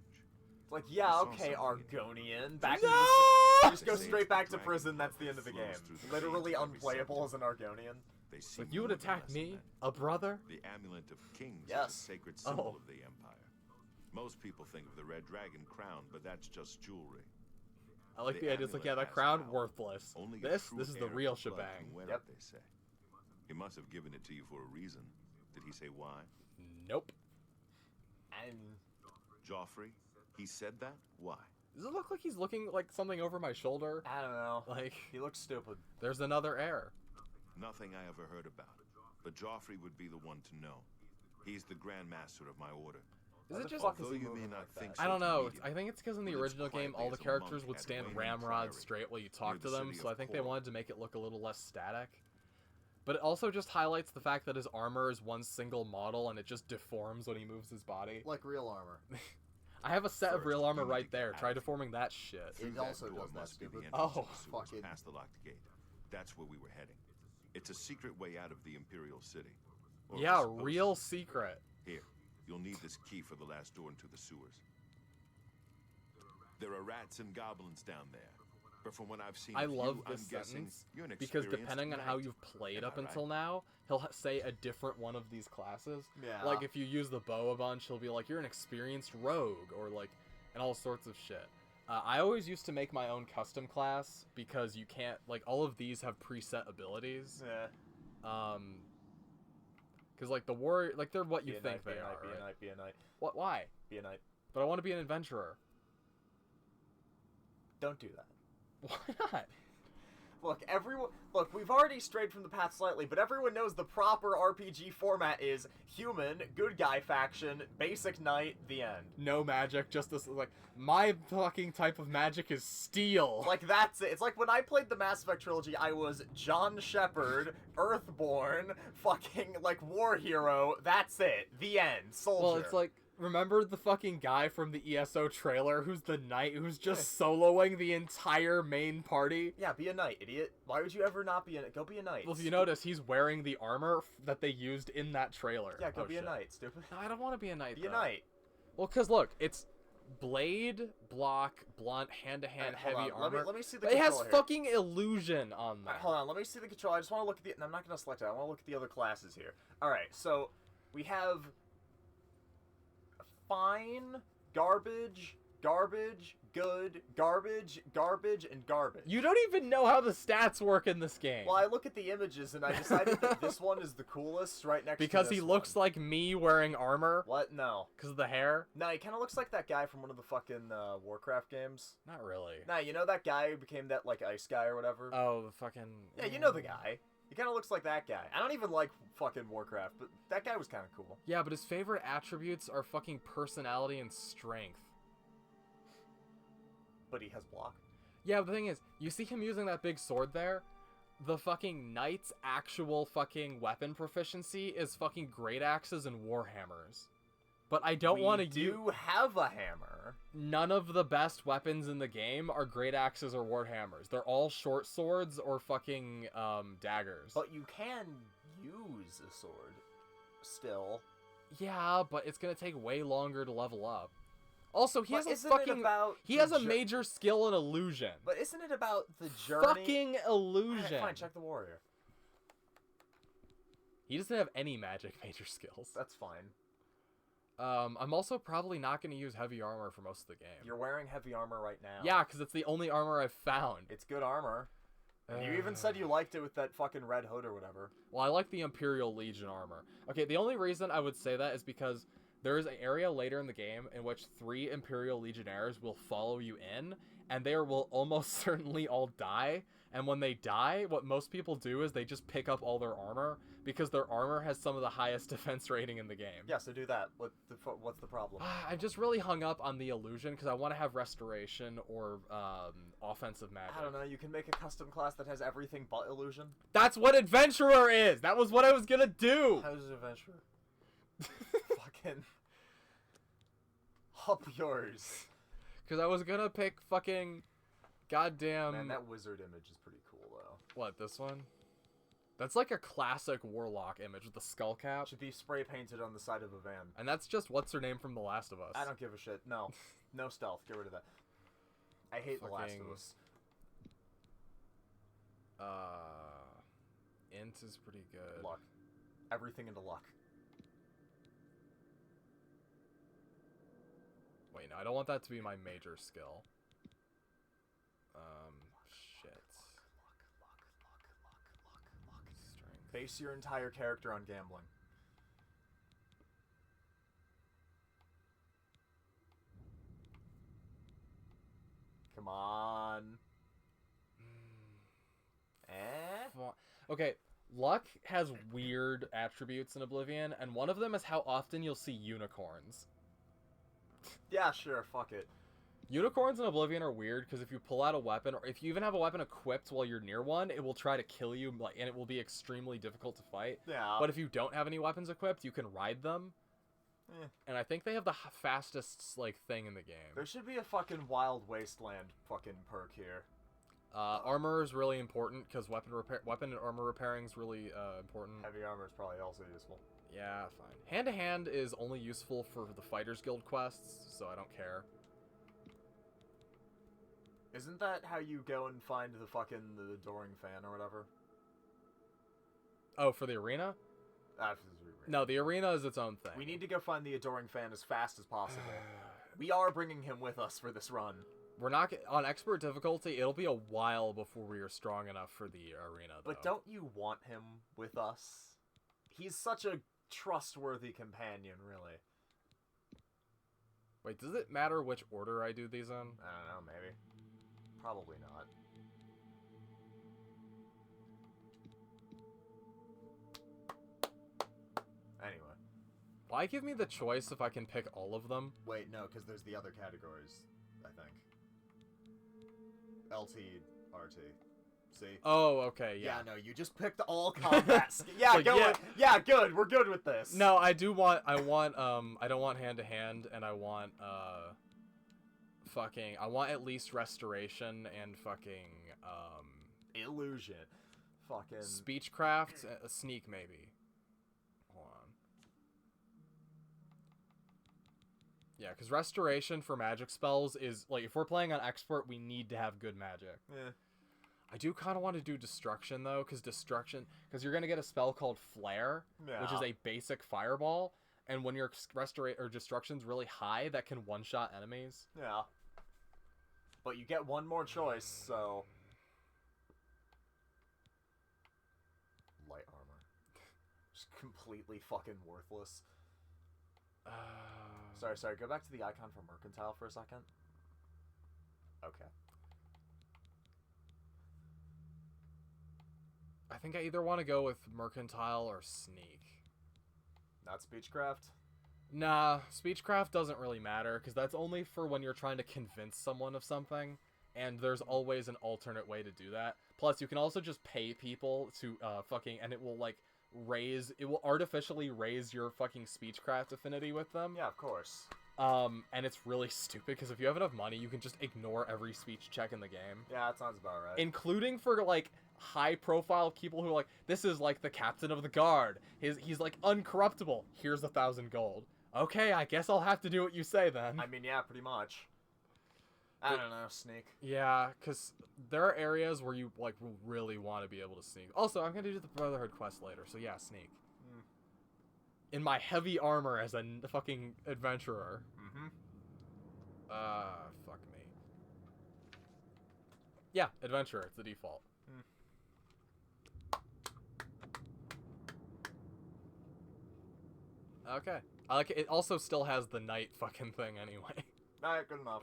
It's like, yeah, I saw okay, something. Argonian. Back No! into just go They straight say back to dragon prison. That's the end of the flows game. through the Literally veins of every unplayable as Septon. an Argonian. They seem Like, you would more than attack less me? than A brother? that. The amulet of kings Yes. is a sacred symbol Oh. of the Empire. Most people think of the red dragon crown, but that's just jewelry. I like The the idea. It's like, yeah, amulet that has crown, power. worthless. Only a This true is the heir of real blood shebang. can wear Yep. it, they say. He must have given it to you for a reason. Did he say why? Nope. And Joffrey? He said that? Why? Does it look like he's looking like something over my shoulder? I don't know. Like, He looks stupid. there's another heir. Nothing I ever heard about. But Joffrey would be the one to know. He's the Grand Master of my order. Is it just? Though you may not think so I don't know. immediately, I think it's because in the he lives original game, quietly all the as a characters monk would at stand Wayne ramrod Priory, straight while you near talk to the them, city so I of think they Cork. wanted to make it look a little less static. But it also just highlights the fact that his armor is one single model and it just deforms when he moves his body. Like real armor. I have a set of First, real you armor need right to get there. out Try of here. deforming that shit. It Through that also door does that must be the stupid- entrance Oh, to the sewers fucking- past the locked gate. That's where we were heading. It's a secret way out of the Imperial City. Or it was Yeah, supposed real to. secret. Here, you'll need this key for the last door into the sewers. There are rats and goblins down there. But from what I've seen I of love you, this I'm guessing sentence you're an because experienced depending on how knight. you've played Am up I until right? now, he'll say a different one of these classes. Yeah. Like if you use the bow a bunch, he'll be like, "You're an experienced rogue," or like, and all sorts of shit. I always used to make my own custom class because you can't like all of these have preset abilities. Yeah. Because like the warrior, like they're what you Be a think knight, be they a are. knight, be a Right? knight, be a knight, What? Why? be a knight. But I want to be an adventurer. Don't do that. Why not? Look, we've already strayed from the path slightly, but everyone knows the proper RPG format is human, good guy faction, basic knight, the end. No magic, just this like my fucking type of magic is steel. Like, that's it. It's like when I played the Mass Effect trilogy, I was John Shepard, Earthborn, fucking, like, war hero, that's it. The end. Soldier. Well, it's like, remember the fucking guy from the ESO trailer who's the knight who's just soloing the entire main party? Yeah, be a knight, idiot. Why would you ever not be a Go be a knight. Well, if you notice, he's wearing the armor that they used in that trailer. Yeah, go Oh, be a shit. knight, stupid. No, I don't want to be a knight, Be a though. knight. Well, because look, it's blade, block, blunt, hand-to-hand, Alright, hold heavy on. armor. Let me see the But it has control here. fucking illusion on there. Alright, hold on, let me see the control. I just want to look at the... I'm not going to select it. I want to look at the other classes here. Alright, so we have... fine, garbage, garbage, good, garbage, garbage, and garbage. You don't even know how the stats work in this game. Well, I look at the images and I decided that this one is the coolest right next Because to this he looks one. like me wearing armor. What? No. Because of the hair? No, he kind of looks like that guy from one of the fucking Warcraft games. Not really. Nah, you know that guy who became that, like, ice guy or whatever? Oh, the fucking... Yeah, you know the guy. He kind of looks like that guy. I don't even like fucking Warcraft, but that guy was kind of cool. Yeah, but his favorite attributes are fucking personality and strength. But he has block. Yeah, but the thing is, you see him using that big sword there? The fucking knight's actual fucking weapon proficiency is fucking great axes and warhammers. But I don't want to use... do have a hammer. None of the best weapons in the game are great axes or warhammers. They're all short swords or fucking daggers. But you can use a sword still. Yeah, but it's gonna take way longer to level up. Also, he But has a isn't it fucking... about He the has a jour- major skill in illusion. But isn't it about the journey? Fucking illusion. Alright, fine, check the warrior. He doesn't have any magic major skills. That's fine. I'm also probably not going to use heavy armor for most of the game. You're wearing heavy armor right now. Yeah, because it's the only armor I've found. It's good armor. You even said you liked it with that fucking red hood or whatever. Well, I like the Imperial Legion armor. Okay, the only reason I would say that is because there is an area later in the game in which 3 Imperial Legionnaires will follow you in, and they will almost certainly all die. And when they die, what most people do is they just pick up all their armor, because their armor has some of the highest defense rating in the game. Yeah, so do that. What's the problem? I'm just really hung up on the illusion, because I want to have restoration or offensive magic. I don't know, you can make a custom class that has everything but illusion. That's what Adventurer is! That was what I was gonna do! How's an adventurer? Fucking... Up yours. Because I was gonna pick fucking... Goddamn... Man, that wizard image is pretty cool, though. What, this one? That's like a classic Warlock image with the skull cap. Should be spray painted on the side of a van. And that's just what's her name from The Last of Us. I don't give a shit. No. No stealth. Get rid of that. I hate The Last Fucking- of Us. Int is pretty good. Luck. Everything into luck. Wait, no, I don't want that to be my major skill. Shit. Strength. Base your entire character on gambling. Come on. Eh? Okay, Luck has weird attributes in Oblivion, and one of them is how often you'll see unicorns. Yeah, sure, fuck it. Unicorns in Oblivion are weird because if you pull out a weapon, or if you even have a weapon equipped while you're near one, it will try to kill you, like, and it will be extremely difficult to fight. Yeah. But if you don't have any weapons equipped, you can ride them. And I think they have the fastest, like, thing in the game. There should be a fucking Wild Wasteland fucking perk here. Armor is really important because weapon and armor repairing is really important. Heavy armor is probably also useful. Yeah, fine. Hand to hand is only useful for the Fighters Guild quests, so I don't care. Isn't that how you go and find the fucking the adoring fan or whatever? Oh, for the arena? No, the arena is its own thing. We need to go find the adoring fan as fast as possible. We are bringing him with us for this run. We're not on expert difficulty. It'll be a while before we are strong enough for the arena, though. But don't you want him with us? He's such a trustworthy companion, really. Wait, does it matter which order I do these in? I don't know, maybe. Probably not. Anyway. Why give me the choice if I can pick all of them? Wait, no, because there's the other categories, I think. LT, RT. See? Oh, okay, yeah. Yeah, no, you just picked all combat Yeah, Like, go yeah. with, yeah, good. We're good with this. No, I don't want hand to hand, and I want, I want at least restoration and fucking, Illusion. Fucking... Speechcraft, a sneak maybe. Hold on. Yeah, because restoration for magic spells is, like, if we're playing on expert, we need to have good magic. Yeah. I do kind of want to do destruction, though, because you're going to get a spell called Flare, which is a basic fireball, and when your destruction's really high, that can one-shot enemies. Yeah. But you get one more choice, so... Light armor. Just completely fucking worthless. Sorry, go back to the icon for Mercantile for a second. Okay. I think I either want to go with Mercantile or Sneak. Not Speechcraft? Nah, Speechcraft doesn't really matter, because that's only for when you're trying to convince someone of something, and there's always an alternate way to do that. Plus, you can also just pay people to and it will, like, artificially raise your fucking Speechcraft affinity with them. Yeah, of course. And it's really stupid, because if you have enough money, you can just ignore every speech check in the game. Yeah, that sounds about right. Including for, like, high-profile people who are like, this is, like, the captain of the guard. He's, like, uncorruptible. Here's 1,000 gold. Okay, I guess I'll have to do what you say, then. I mean, yeah, pretty much. I don't know, Sneak. Yeah, because there are areas where you, like, really want to be able to sneak. Also, I'm going to do the Brotherhood quest later, so yeah, sneak. In my heavy armor as a fucking adventurer. Fuck me. Yeah, adventurer, it's the default. Okay. I like it. It also still has the knight fucking thing anyway. Alright, good enough.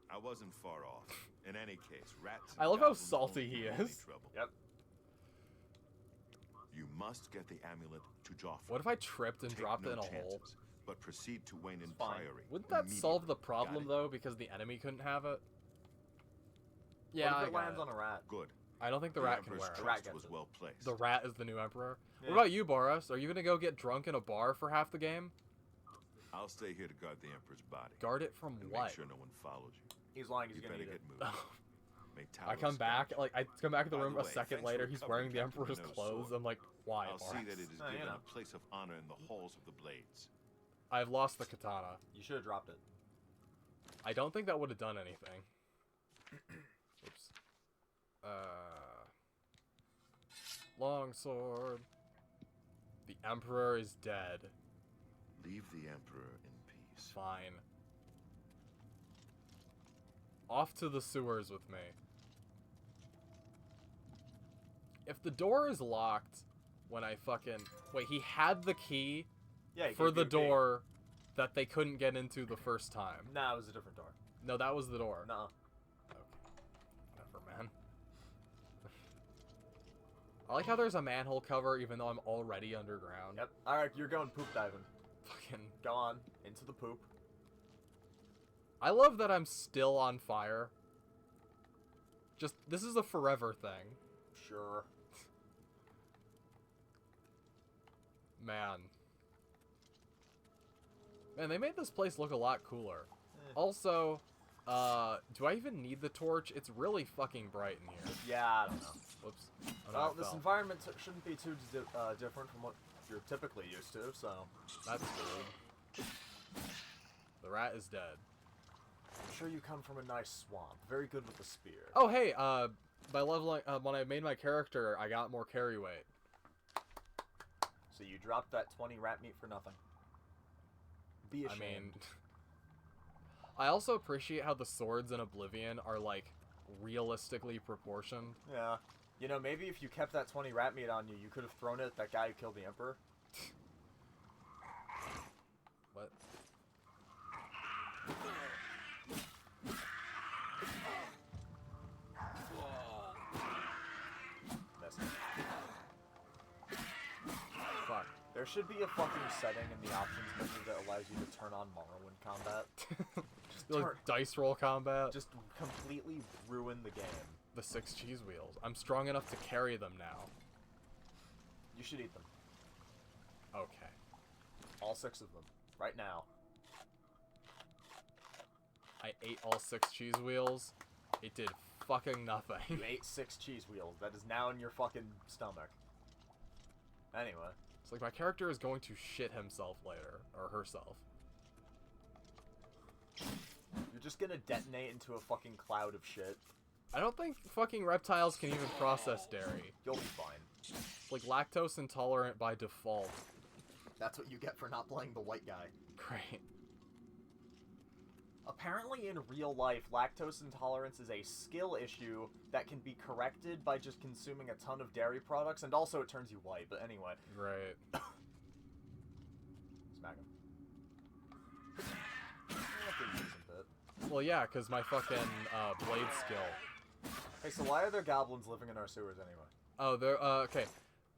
I wasn't far off. In any case, rats. I love how salty he is. Yep. You must get the amulet to Joffrey. What if I tripped and Take dropped no it in a chances, hole? But proceed to Wayne and fine. Priory. Wouldn't that solve the immediately. problem, Got it? though, because the enemy couldn't have it? Yeah, What if I it got lands it. on a rat? Good. I don't think the rat can wear it. The rat trust gets was it. well placed. The rat is the new emperor. Yeah. What about you, Boris? Are you gonna go get drunk in a bar for half the game? I'll stay here to guard the Emperor's body. Guard it from and what? Make sure no one follows you. He's lying, he's You gonna better eat it. get moving. May I Talos come back, scout like, I come back to the By room the a way, second thanks for later, he's wearing the recovering emperor's Captain clothes. Renault's I'm like, why, I'll see Boris? that it is Oh, given yeah. a place of honor in the halls of the Blades. I've lost the katana. You should have dropped it. I don't think that would have done anything. Oops. Longsword. The emperor is dead. Leave the Emperor in peace. Fine. Off to the sewers with me. If the door is locked when I fucking... Wait, he had the key Yeah, he for gave the you a key. door that they couldn't get into the first time. Nah, it was a different door. No, that was the door. Nuh-uh. Okay. Whatever, man. I like how there's a manhole cover even though I'm already underground. Yep. Alright, you're going poop diving. Fucking... Go on. Into the poop. I love that I'm still on fire. Just, this is a forever thing. Sure. Man, they made this place look a lot cooler. Also, do I even need the torch? It's really fucking bright in here. Yeah, I don't know. Whoops. Oh, no, Well, I this fell. environment shouldn't be too different from what you're typically used to, so... That's good. The rat is dead. I'm sure you come from a nice swamp. Very good with the spear. Oh, hey, by leveling, when I made my character, I got more carry weight. So you dropped that 20 rat meat for nothing. Be ashamed. I mean, I also appreciate how the swords in Oblivion are, like, realistically proportioned. Yeah. You know, maybe if you kept that 20 rat meat on you, you could have thrown it at that guy who killed the Emperor. What? Missed. Fuck. There should be a fucking setting in the options menu that allows you to turn on Morrowind combat. Just, Like, dice roll combat. just completely ruin the game. The 6 cheese wheels. I'm strong enough to carry them now. You should eat them. Okay. All 6 of them. Right now. I ate all 6 cheese wheels. It did fucking nothing. You ate 6 cheese wheels. That is now in your fucking stomach. Anyway. It's like my character is going to shit himself later. Or herself. You're just gonna detonate into a fucking cloud of shit. I don't think fucking reptiles can even process dairy. You'll be fine. Like, lactose intolerant by default. That's what you get for not playing the white guy. Great. Apparently in real life, lactose intolerance is a skill issue that can be corrected by just consuming a ton of dairy products, and also it turns you white, but anyway. Right. Smack him. That's a decent bit. Well, yeah, because my fucking blade skill. Hey, so why are there goblins living in our sewers anyway? Oh, there, okay.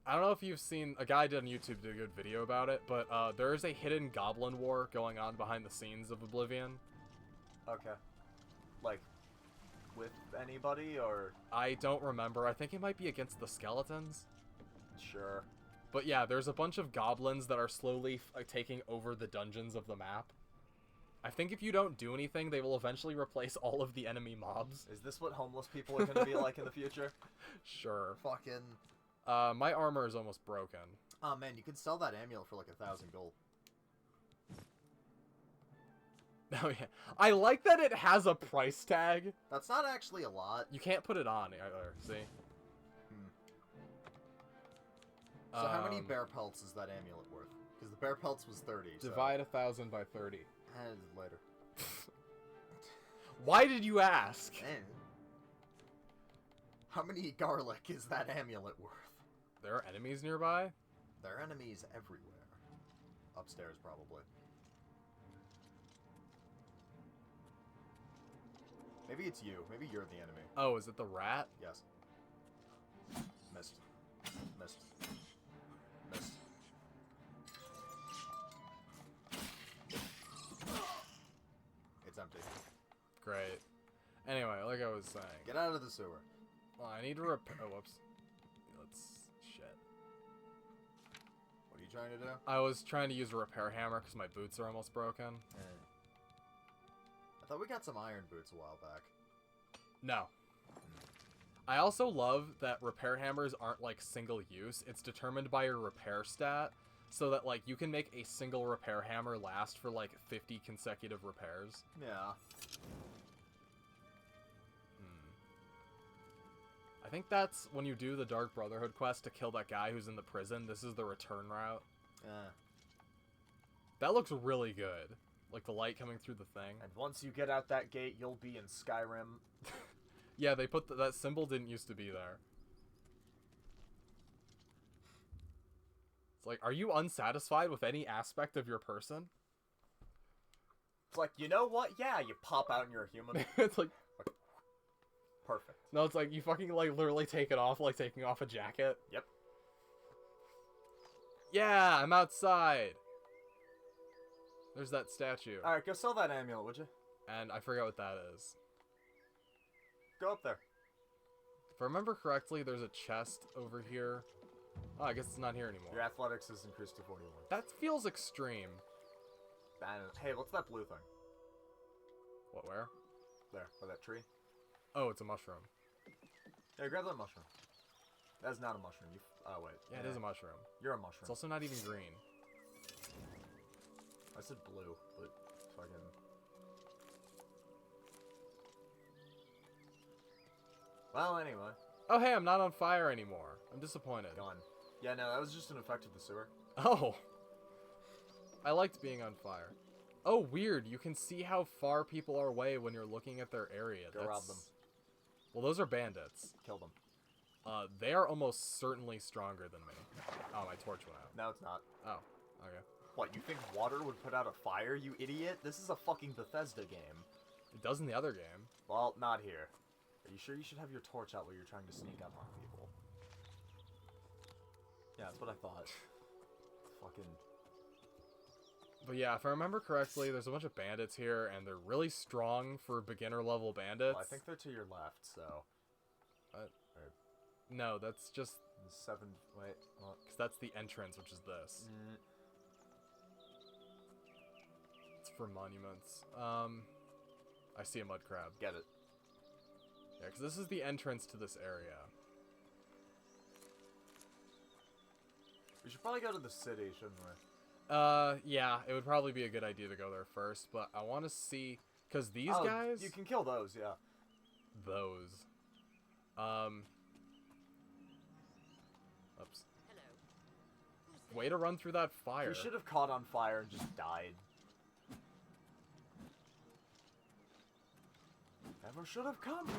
I don't know if you've seen, a guy did on YouTube did a good video about it, but there is a hidden goblin war going on behind the scenes of Oblivion. Okay. Like, with anybody, or...? I don't remember. I think it might be against the skeletons. Sure. But yeah, there's a bunch of goblins that are slowly taking over the dungeons of the map. I think if you don't do anything, they will eventually replace all of the enemy mobs. Is this what homeless people are going to be like in the future? Sure. Fucking... My armor is almost broken. Oh man, you could sell that amulet for like 1,000 gold. Oh yeah. I like that it has a price tag. That's not actually a lot. You can't put it on either, see? So how many bear pelts is that amulet worth? Because the bear pelts was 30. Divide 1,000 by 30. Later. Why did you ask? Man. How many garlic is that amulet worth? There are enemies nearby? There are enemies everywhere. Upstairs, probably. Maybe it's you. Maybe you're the enemy. Oh, is it the rat? Yes. Missed. Missed. Missed. It's empty. Great. Anyway, like I was saying. Get out of the sewer. Well, I need to repair. Oh, whoops. Let's. Shit. What are you trying to do? I was trying to use a repair hammer because my boots are almost broken. I thought we got some iron boots a while back. No. I also love that repair hammers aren't like single use. It's determined by your repair stat, so that like you can make a single repair hammer last for like 50 consecutive repairs. Yeah. I think that's when you do the Dark Brotherhood quest to kill that guy who's in the prison. This is the return route. Yeah. That looks really good. Like the light coming through the thing. And once you get out that gate, you'll be in Skyrim. Yeah, they put that symbol didn't used to be there. It's like, are you unsatisfied with any aspect of your person? It's like, you know what? Yeah, you pop out and you're a human. It's like, Perfect. No, it's like you fucking like literally take it off like taking off a jacket. Yep. Yeah, I'm outside. There's that statue. Alright, go sell that amulet, would you? And I forget what that is. Go up there. If I remember correctly, there's a chest over here. Oh, I guess it's not here anymore. Your athletics is increased to 41. That feels extreme. Hey, what's that blue thing? What, where? There, by that tree. Oh, it's a mushroom. Hey, grab that mushroom. That's not a mushroom. Oh, wait. Yeah, it is a mushroom. You're a mushroom. It's also not even green. I said blue, but fucking... Well, anyway. Oh, hey, I'm not on fire anymore. I'm disappointed. Gone. Yeah, no, that was just an effect of the sewer. Oh. I liked being on fire. Oh, weird. You can see how far people are away when you're looking at their area. Go rob them. Well, those are bandits. Kill them. They are almost certainly stronger than me. Oh, my torch went out. No, it's not. Oh, okay. What, you think water would put out a fire, you idiot? This is a fucking Bethesda game. It does in the other game. Well, not here. Are you sure you should have your torch out while you're trying to sneak up on people? Yeah, that's what I thought. Fucking... But yeah, if I remember correctly, there's a bunch of bandits here, and they're really strong for beginner-level bandits. Well, I think they're to your left, so... No, that's just... Wait, what? Because that's the entrance, which is this. It's for monuments. I see a mud crab. Get it. Yeah, because this is the entrance to this area. We should probably go to the city, shouldn't we? Yeah, it would probably be a good idea to go there first, but I want to see... Because these guys... You can kill those, yeah. Those. Oops. Way to run through that fire. We should have caught on fire and just died. Never should have come here.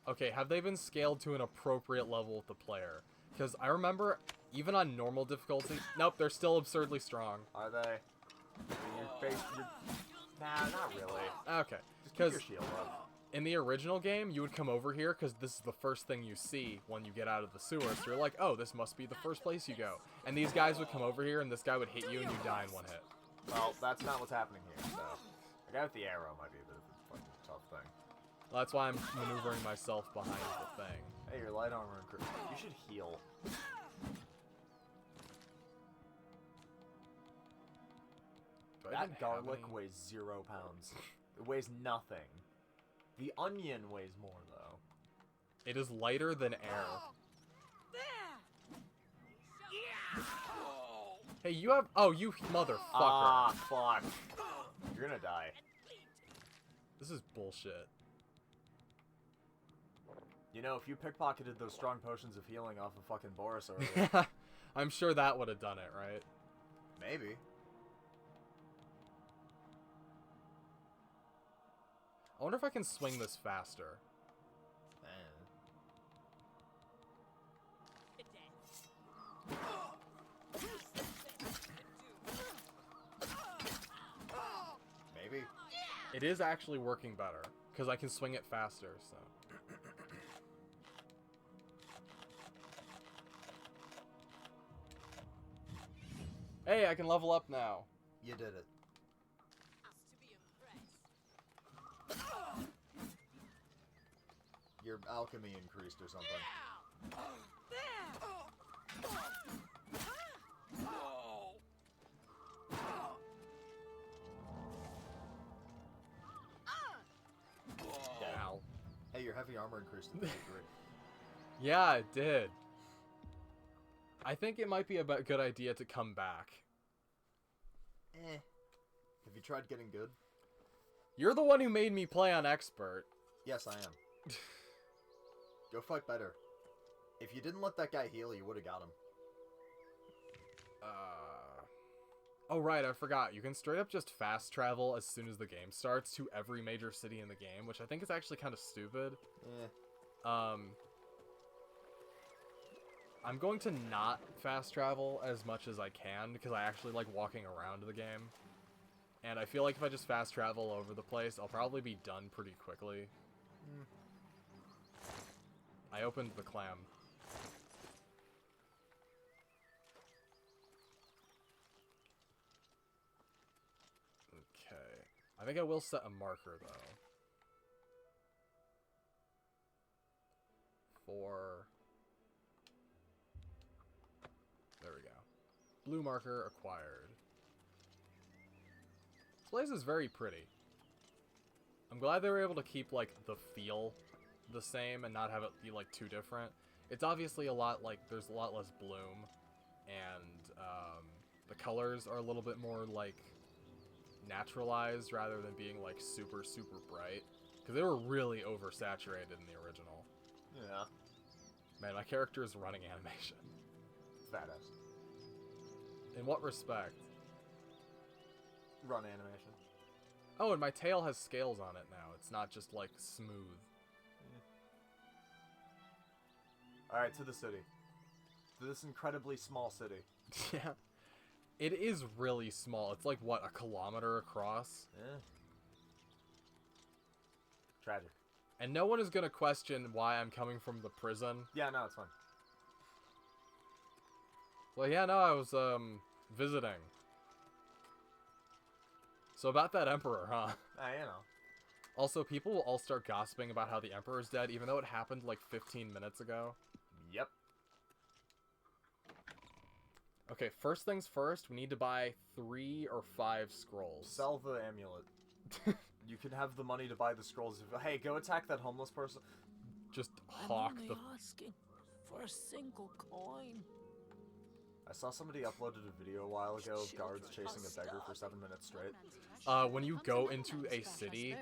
Okay, have they been scaled to an appropriate level with the player? Because I remember, even on normal difficulty... Nope, they're still absurdly strong. Are they? Nah, not really. Okay. Just keep your shield up. In the original game, you would come over here because this is the first thing you see when you get out of the sewer. So you're like, oh, this must be the first place you go. And these guys would come over here, and this guy would hit you, and you die in one hit. Well, that's not what's happening here, so... The guy with the arrow might be a bit of a fucking tough thing. Well, that's why I'm maneuvering myself behind the thing. Hey, your light armor and you should heal. That garlic weighs 0 pounds. It weighs nothing. The onion weighs more, though. It is lighter than air. Hey, you have... Oh, you motherfucker. Ah, fuck. You're gonna die. This is bullshit. You know, if you pickpocketed those strong potions of healing off of fucking Boris earlier... Yeah, I'm sure that would have done it, right? Maybe. I wonder if I can swing this faster. Maybe. It is actually working better, because I can swing it faster, so... Hey, I can level up now. You did it. Your alchemy increased or something. Ow. Hey, your heavy armor increased to 53. Yeah, it did. I think it might be a good idea to come back. Have you tried getting good? You're the one who made me play on expert. Yes, I am. Go fight better. If you didn't let that guy heal, you would have got him. Oh right, I forgot. You can straight up just fast travel as soon as the game starts to every major city in the game, which I think is actually kind of stupid. I'm going to not fast travel as much as I can because I actually like walking around the game. And I feel like if I just fast travel over the place, I'll probably be done pretty quickly. I opened the clam. Okay. I think I will set a marker, though. For... There we go. Blue marker acquired. This place is very pretty. I'm glad they were able to keep, like, the feel the same and not have it be, like, too different. It's obviously a lot, like, there's a lot less bloom, and, the colors are a little bit more, like, naturalized rather than being, like, super, super bright. Because they were really oversaturated in the original. Yeah. Man, my character is running animation. Badass. In what respect? Run animation. Oh, and my tail has scales on it now. It's not just, like, smooth. Alright, to the city. To this incredibly small city. Yeah. It is really small. It's like, what, a kilometer across? Yeah. Tragic. And no one is going to question why I'm coming from the prison. Yeah, no, it's fine. Well, yeah, no, I was, visiting. So about that Emperor, huh? You know. Also, people will all start gossiping about how the Emperor's dead, even though it happened, like, 15 minutes ago. Yep. Okay, first things first, we need to buy 3 or 5 scrolls. Sell the amulet. You can have the money to buy the scrolls. Hey, go attack that homeless person. Just hawk I'm the... only asking for a single coin. I saw somebody uploaded a video a while ago of guards chasing a beggar for 7 minutes straight. When you go into a city,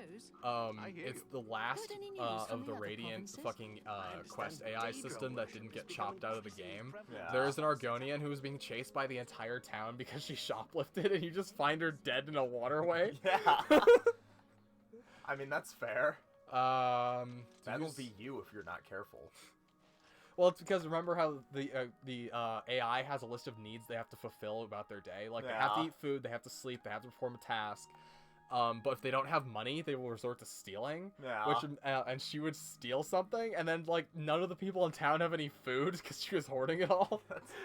it's the last of the Radiant fucking quest AI system that didn't get chopped out of the game. Yeah. There's an Argonian who was being chased by the entire town because she shoplifted, and you just find her dead in a waterway. Yeah. I mean, that's fair. That'll be you if you're not careful. Well, it's because remember how the AI has a list of needs they have to fulfill about their day. Like, they have to eat food, they have to sleep, they have to perform a task. But if they don't have money, they will resort to stealing. Yeah. Which and she would steal something, and then, like, none of the people in town have any food because she was hoarding it all.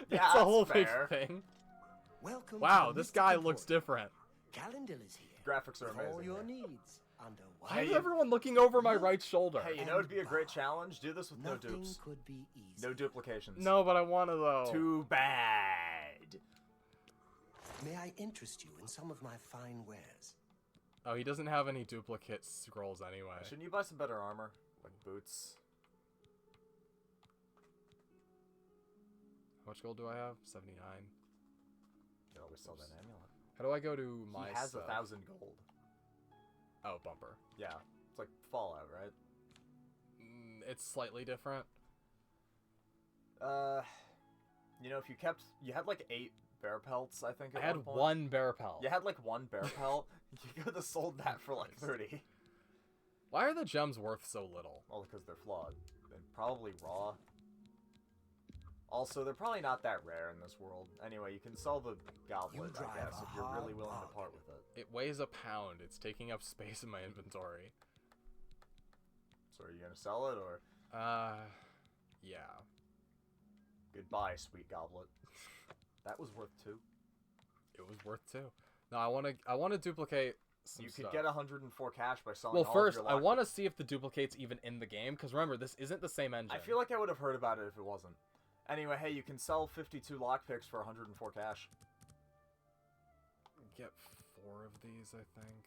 It's a whole fair. big thing. Welcome Wow, to this Mr. guy Report. looks different. Calendar is here. Graphics are with all amazing. your Yeah. needs under one. Why is everyone looking over my right shoulder? Hey, you know it'd be a great challenge? Do this with no Nothing dupes. could be easy. No duplications. No, but I want to, though. Too bad. May I interest you in some of my fine wares? Oh, he doesn't have any duplicate scrolls anyway. Shouldn't you buy some better armor? Like boots? How much gold do I have? 79. You always sell that amulet. How do I go to my He has stuff? 1,000 gold. Oh, bumper. Yeah. It's like Fallout, right? It's slightly different. You know, if you kept... You had like 8 bear pelts, I think, I at had one point. 1 bear pelt. You had like 1 bear pelt. You could have sold that for like 30. Why are the gems worth so little? Well, because they're flawed. And probably raw. Also, they're probably not that rare in this world. Anyway, you can sell the goblet, I drive guess, a if you're really hard willing to bargain. part with it. It weighs a pound. It's taking up space in my inventory. So are you gonna sell it, or...? Yeah. Goodbye, sweet goblet. That was worth 2. It was worth 2. No, I wanna duplicate some You stuff. could get 104 cash by selling Well, all first, of your I lock want to see if the duplicate's even in the game, because remember, this isn't the same engine. I feel like I would have heard about it if it wasn't. Anyway, hey, you can sell 52 lockpicks for 104 cash. Get 4 of these, I think.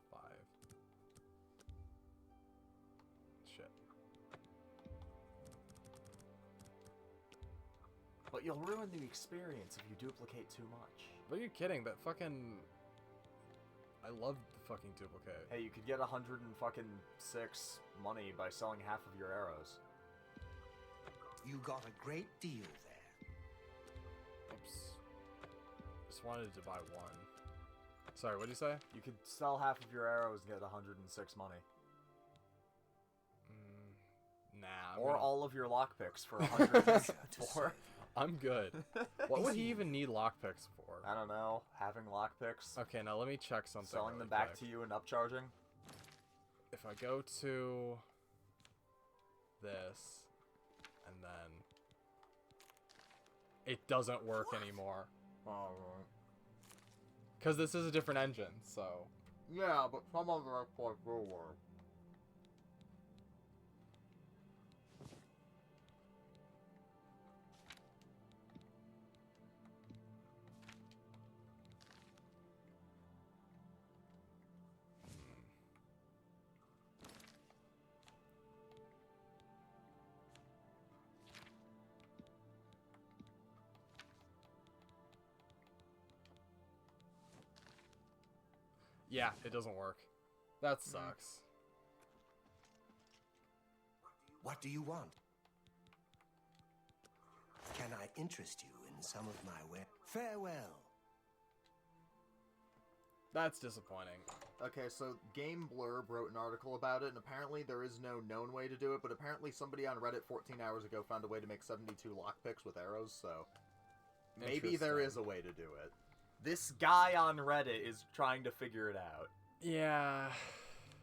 5. Shit. But you'll ruin the experience if you duplicate too much. What are you kidding? That fucking... I love the fucking duplicate. Hey, you could get 106 money by selling half of your arrows. You got a great deal there. Oops. Just wanted to buy 1. Sorry, what did you say? You could sell half of your arrows and get 106 money. Nah. Or all of your lockpicks for 104. I'm good. What would he even need lockpicks for? I don't know. Having lockpicks. Okay, now let me check something. Selling really them back quick. to you and upcharging. If I go to... this, and then it doesn't work anymore. Alright. Because this is a different engine, so... Yeah, but some of the exploits will work. Yeah, it doesn't work. That sucks. What do you want? Can I interest you in some of my wares? Farewell. That's disappointing. Okay, so Game Blurb wrote an article about it, and apparently there is no known way to do it, but apparently somebody on Reddit 14 hours ago found a way to make 72 lockpicks with arrows, so... Maybe there is a way to do it. This guy on Reddit is trying to figure it out. Yeah.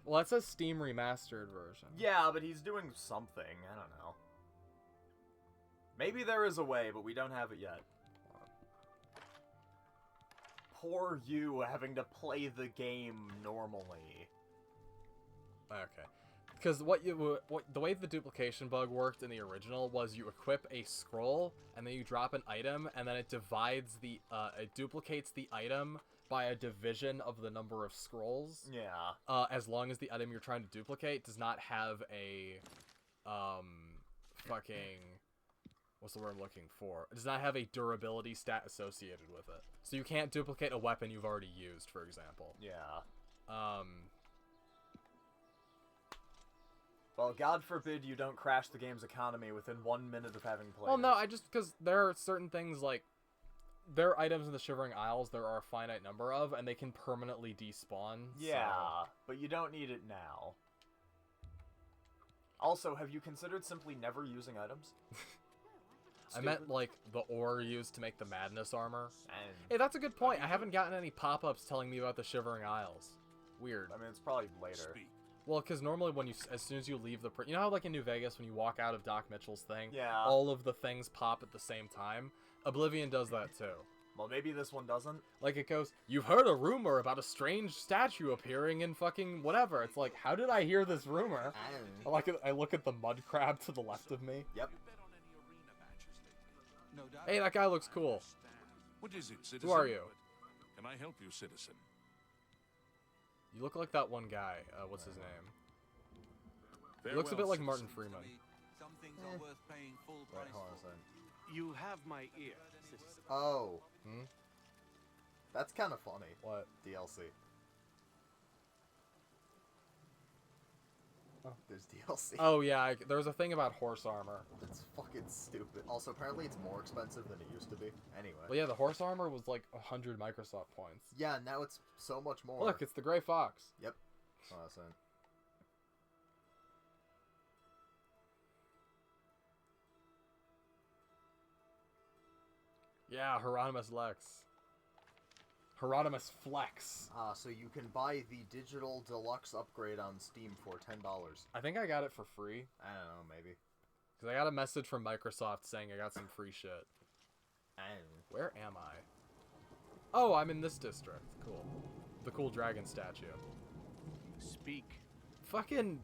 Well, that's a Steam Remastered version. Yeah, but he's doing something. I don't know. Maybe there is a way, but we don't have it yet. Poor you having to play the game normally. Okay. Because the way the duplication bug worked in the original was you equip a scroll and then you drop an item and then it it duplicates the item by a division of the number of scrolls. Yeah. As long as the item you're trying to duplicate does not have a what's the word I'm looking for? It does not have a durability stat associated with it. So you can't duplicate a weapon you've already used, for example. Yeah. Well, God forbid you don't crash the game's economy within 1 minute of having played. Well, no, because there are certain things like there are items in the Shivering Isles there are a finite number of, and they can permanently despawn. Yeah, so... but you don't need it now. Also, have you considered simply never using items? I meant, like, the ore used to make the Madness armor. And Hey, that's a good point. I haven't gotten any pop-ups telling me about the Shivering Isles. Weird. I mean, it's probably later. Speak. Well, because normally when as soon as you leave the... You know how, like, in New Vegas, when you walk out of Doc Mitchell's thing, Yeah. all of the things pop at the same time? Oblivion does that, too. Well, maybe this one doesn't. Like, it goes, you've heard a rumor about a strange statue appearing in fucking whatever. It's like, how did I hear this rumor? I look at the mud crab to the left of me. Yep. Hey, that guy looks cool. What is it, citizen? Who are you? Can I help you, citizen? You look like that one guy. What's his name? He looks a bit like Martin Freeman. Some things are worth paying full Wait, price hold on a for. second. You have my ear, citizen. Oh. Hmm? That's kind of funny. What? DLC. Oh, there's DLC. Oh, yeah, there was a thing about horse armor. That's fucking stupid. Also, apparently it's more expensive than it used to be. Anyway. Well, yeah, the horse armor was like 100 Microsoft points. Yeah, now it's so much more. Look, it's the Gray Fox. Yep. Awesome. Yeah, Hieronymus Lex. Hieronymus Flex. So you can buy the digital deluxe upgrade on Steam for $10. I think I got it for free. I don't know, maybe. Because I got a message from Microsoft saying I got some free shit. I don't know. Where am I? Oh, I'm in this district. Cool. The cool dragon statue. Speak. Fucking...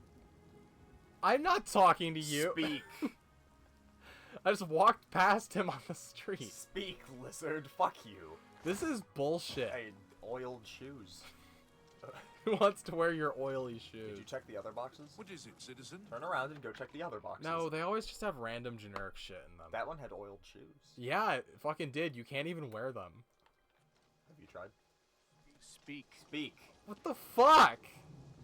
I'm not talking to you. Speak. I just walked past him on the street. Speak, lizard. Fuck you. This is bullshit. Hey, oiled shoes. Who wants to wear your oily shoes? Did you check the other boxes? What is it, citizen? Turn around and go check the other boxes. No, they always just have random generic shit in them. That one had oiled shoes. Yeah, it fucking did. You can't even wear them. Have you tried? Speak. Speak. What the fuck?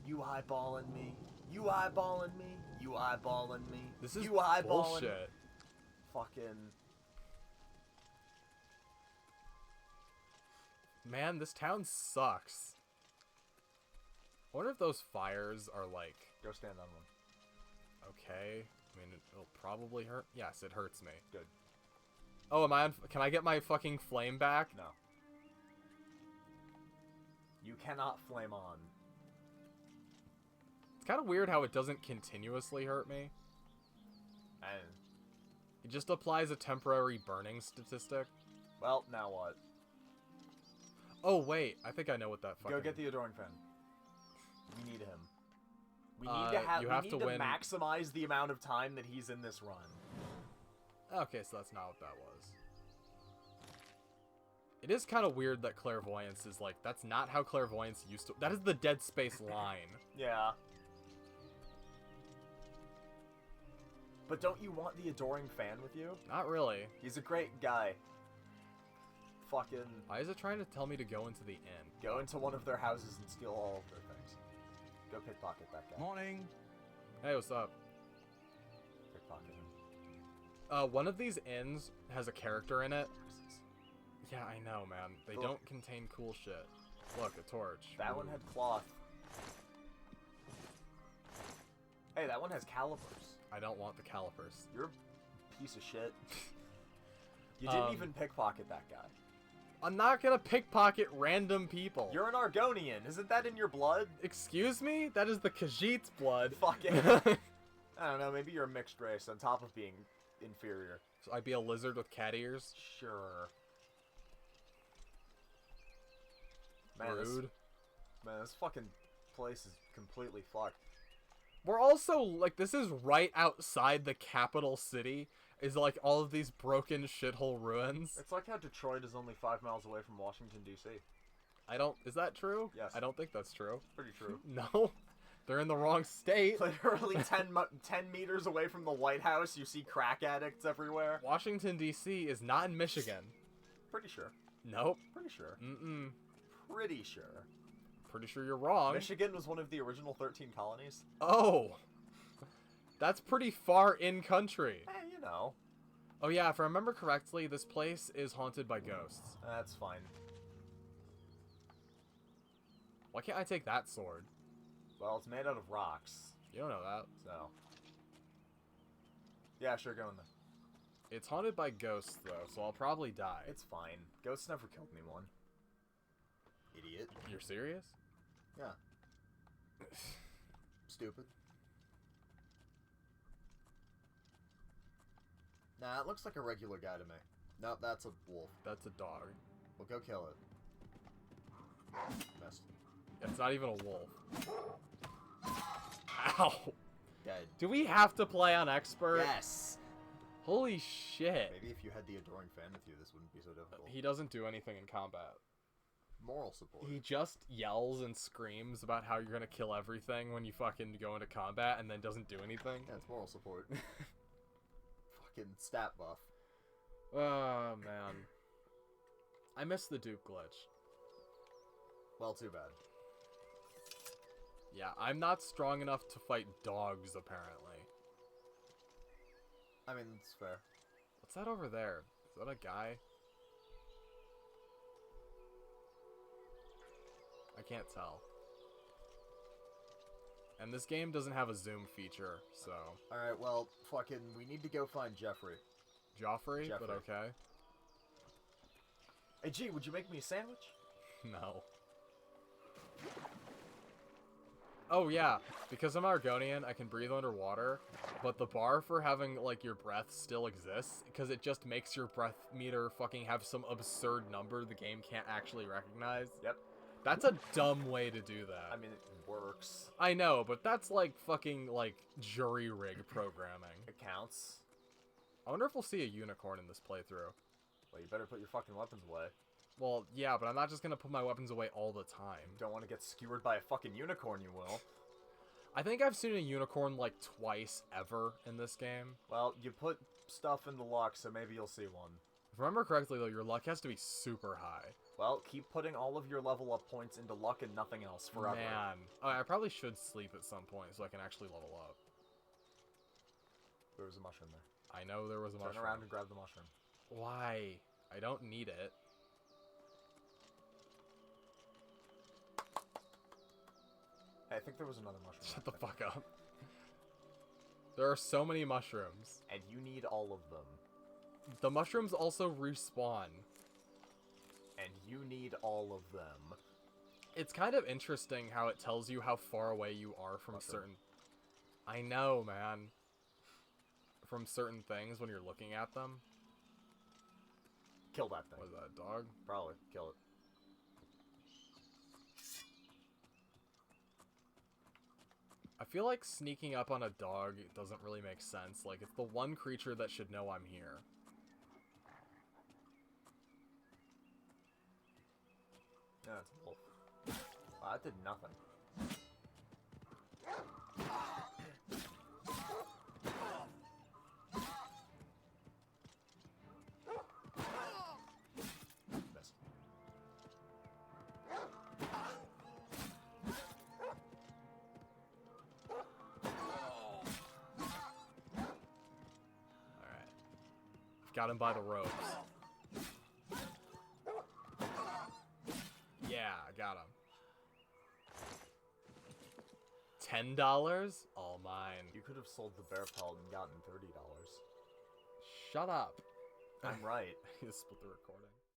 You eyeballing me. You eyeballing me. You eyeballing me. This is you eyeballing bullshit. Fucking... Man, this town sucks. I wonder if those fires are like... Go stand on one. Okay. I mean, it'll probably hurt. Yes, it hurts me. Good. Oh, am I on... Can I get my fucking flame back? No. You cannot flame on. It's kind of weird how it doesn't continuously hurt me. And, It just applies a temporary burning statistic. well, now what? Oh, wait. I think I know what that fucking... Go get the Adoring Fan. We need him. We need to you have to win... maximize the amount of time that he's in this run. Okay, so that's not what that was. It is kind of weird that clairvoyance is like... That's not how clairvoyance used to... That is the Dead Space line. Yeah. But don't you want the Adoring Fan with you? Not really. He's a great guy. Fucking... Why is it trying to tell me to go into the inn? Go into one of their houses and steal all of their things. Go pickpocket that guy. Morning. Hey, what's up? Pickpocket him. One of these inns has a character in it. Yeah, I know, man. They Look. don't contain cool shit. Look, a torch. That one had cloth. Hey, that one has calipers. I don't want the calipers. You're a piece of shit. You didn't even pickpocket that guy. I'm not gonna pickpocket random people. You're an Argonian. Isn't that in your blood? Excuse me? That is the Khajiit's blood. Fucking... I don't know, maybe you're a mixed race on top of being inferior. So I'd be a lizard with cat ears? Sure. Man, Rude. This fucking place is completely fucked. We're also, like, this is right outside the capital city. Is, like, all of these broken shithole ruins. It's like how Detroit is only 5 miles away from Washington, D.C. I don't... Is that true? Yes. I don't think that's true. Pretty true. No. They're in the wrong state. Literally 10 meters away from the White House, you see crack addicts everywhere. Washington, D.C. is not in Michigan. Pretty sure. Nope. Pretty sure. Mm-mm. Pretty sure. Pretty sure you're wrong. Michigan was one of the original 13 colonies. Oh. That's pretty far in country. You know. Oh yeah, if I remember correctly, this place is haunted by ghosts. That's fine. Why can't I take that sword? Well, it's made out of rocks. You don't know that. So. Yeah, sure, go in there. It's haunted by ghosts, though, so I'll probably die. It's fine. Ghosts never killed anyone. Idiot. You're serious? Yeah. Stupid. Nah, it looks like a regular guy to me. Nope, that's a wolf. That's a dog. Well, go kill it. Missed. It's not even a wolf. Ow! Dead. Do we have to play on expert? Yes! Holy shit. Maybe if you had the Adoring Fan with you, this wouldn't be so difficult. He doesn't do anything in combat. Moral support. He just yells and screams about how you're gonna kill everything when you fucking go into combat and then doesn't do anything. Yeah, it's moral support. Fucking stat buff. Oh, man. I miss the Duke glitch. Well, too bad. Yeah, I'm not strong enough to fight dogs, apparently. I mean, it's fair. What's that over there? Is that a guy? I can't tell. And this game doesn't have a zoom feature, so... Alright, well, fucking, we need to go find Jeffrey. Joffrey? Jeffrey. But okay. Hey, G, would you make me a sandwich? No. Oh, yeah. Because I'm Argonian, I can breathe underwater, but the bar for having, like, your breath still exists, because it just makes your breath meter fucking have some absurd number the game can't actually recognize. Yep. That's a dumb way to do that. I mean, it works. I know, but that's like fucking, like, jury rig programming. It counts. I wonder if we'll see a unicorn in this playthrough. Well, you better put your fucking weapons away. Well, yeah, but I'm not just gonna put my weapons away all the time. Don't want to get skewered by a fucking unicorn, you will. I think I've seen a unicorn, like, twice ever in this game. Well, you put stuff in the lock, so maybe you'll see one. If I remember correctly, though, your luck has to be super high. Well, keep putting all of your level up points into luck and nothing else forever. Man. Oh, I probably should sleep at some point so I can actually level up. There was a mushroom there. I know there was a mushroom. Turn around and grab the mushroom. Why? I don't need it. Hey, I think there was another mushroom. Shut the fuck up. There are so many mushrooms. And you need all of them. The mushrooms also respawn. And you need all of them. It's kind of interesting how it tells you how far away you are from certain... I know, man. from certain things when you're looking at them. Kill that thing. Was that a dog? Probably. Kill it. I feel like sneaking up on a dog doesn't really make sense. Like, it's the one creature that should know I'm here. Yeah, it's a wolf. Wow, that did nothing. Missed. Alright. Got him by the ropes. Yeah, I got him. $10? All mine. You could have sold the bear pelt and gotten $30. Shut up. I'm right. You split the recording.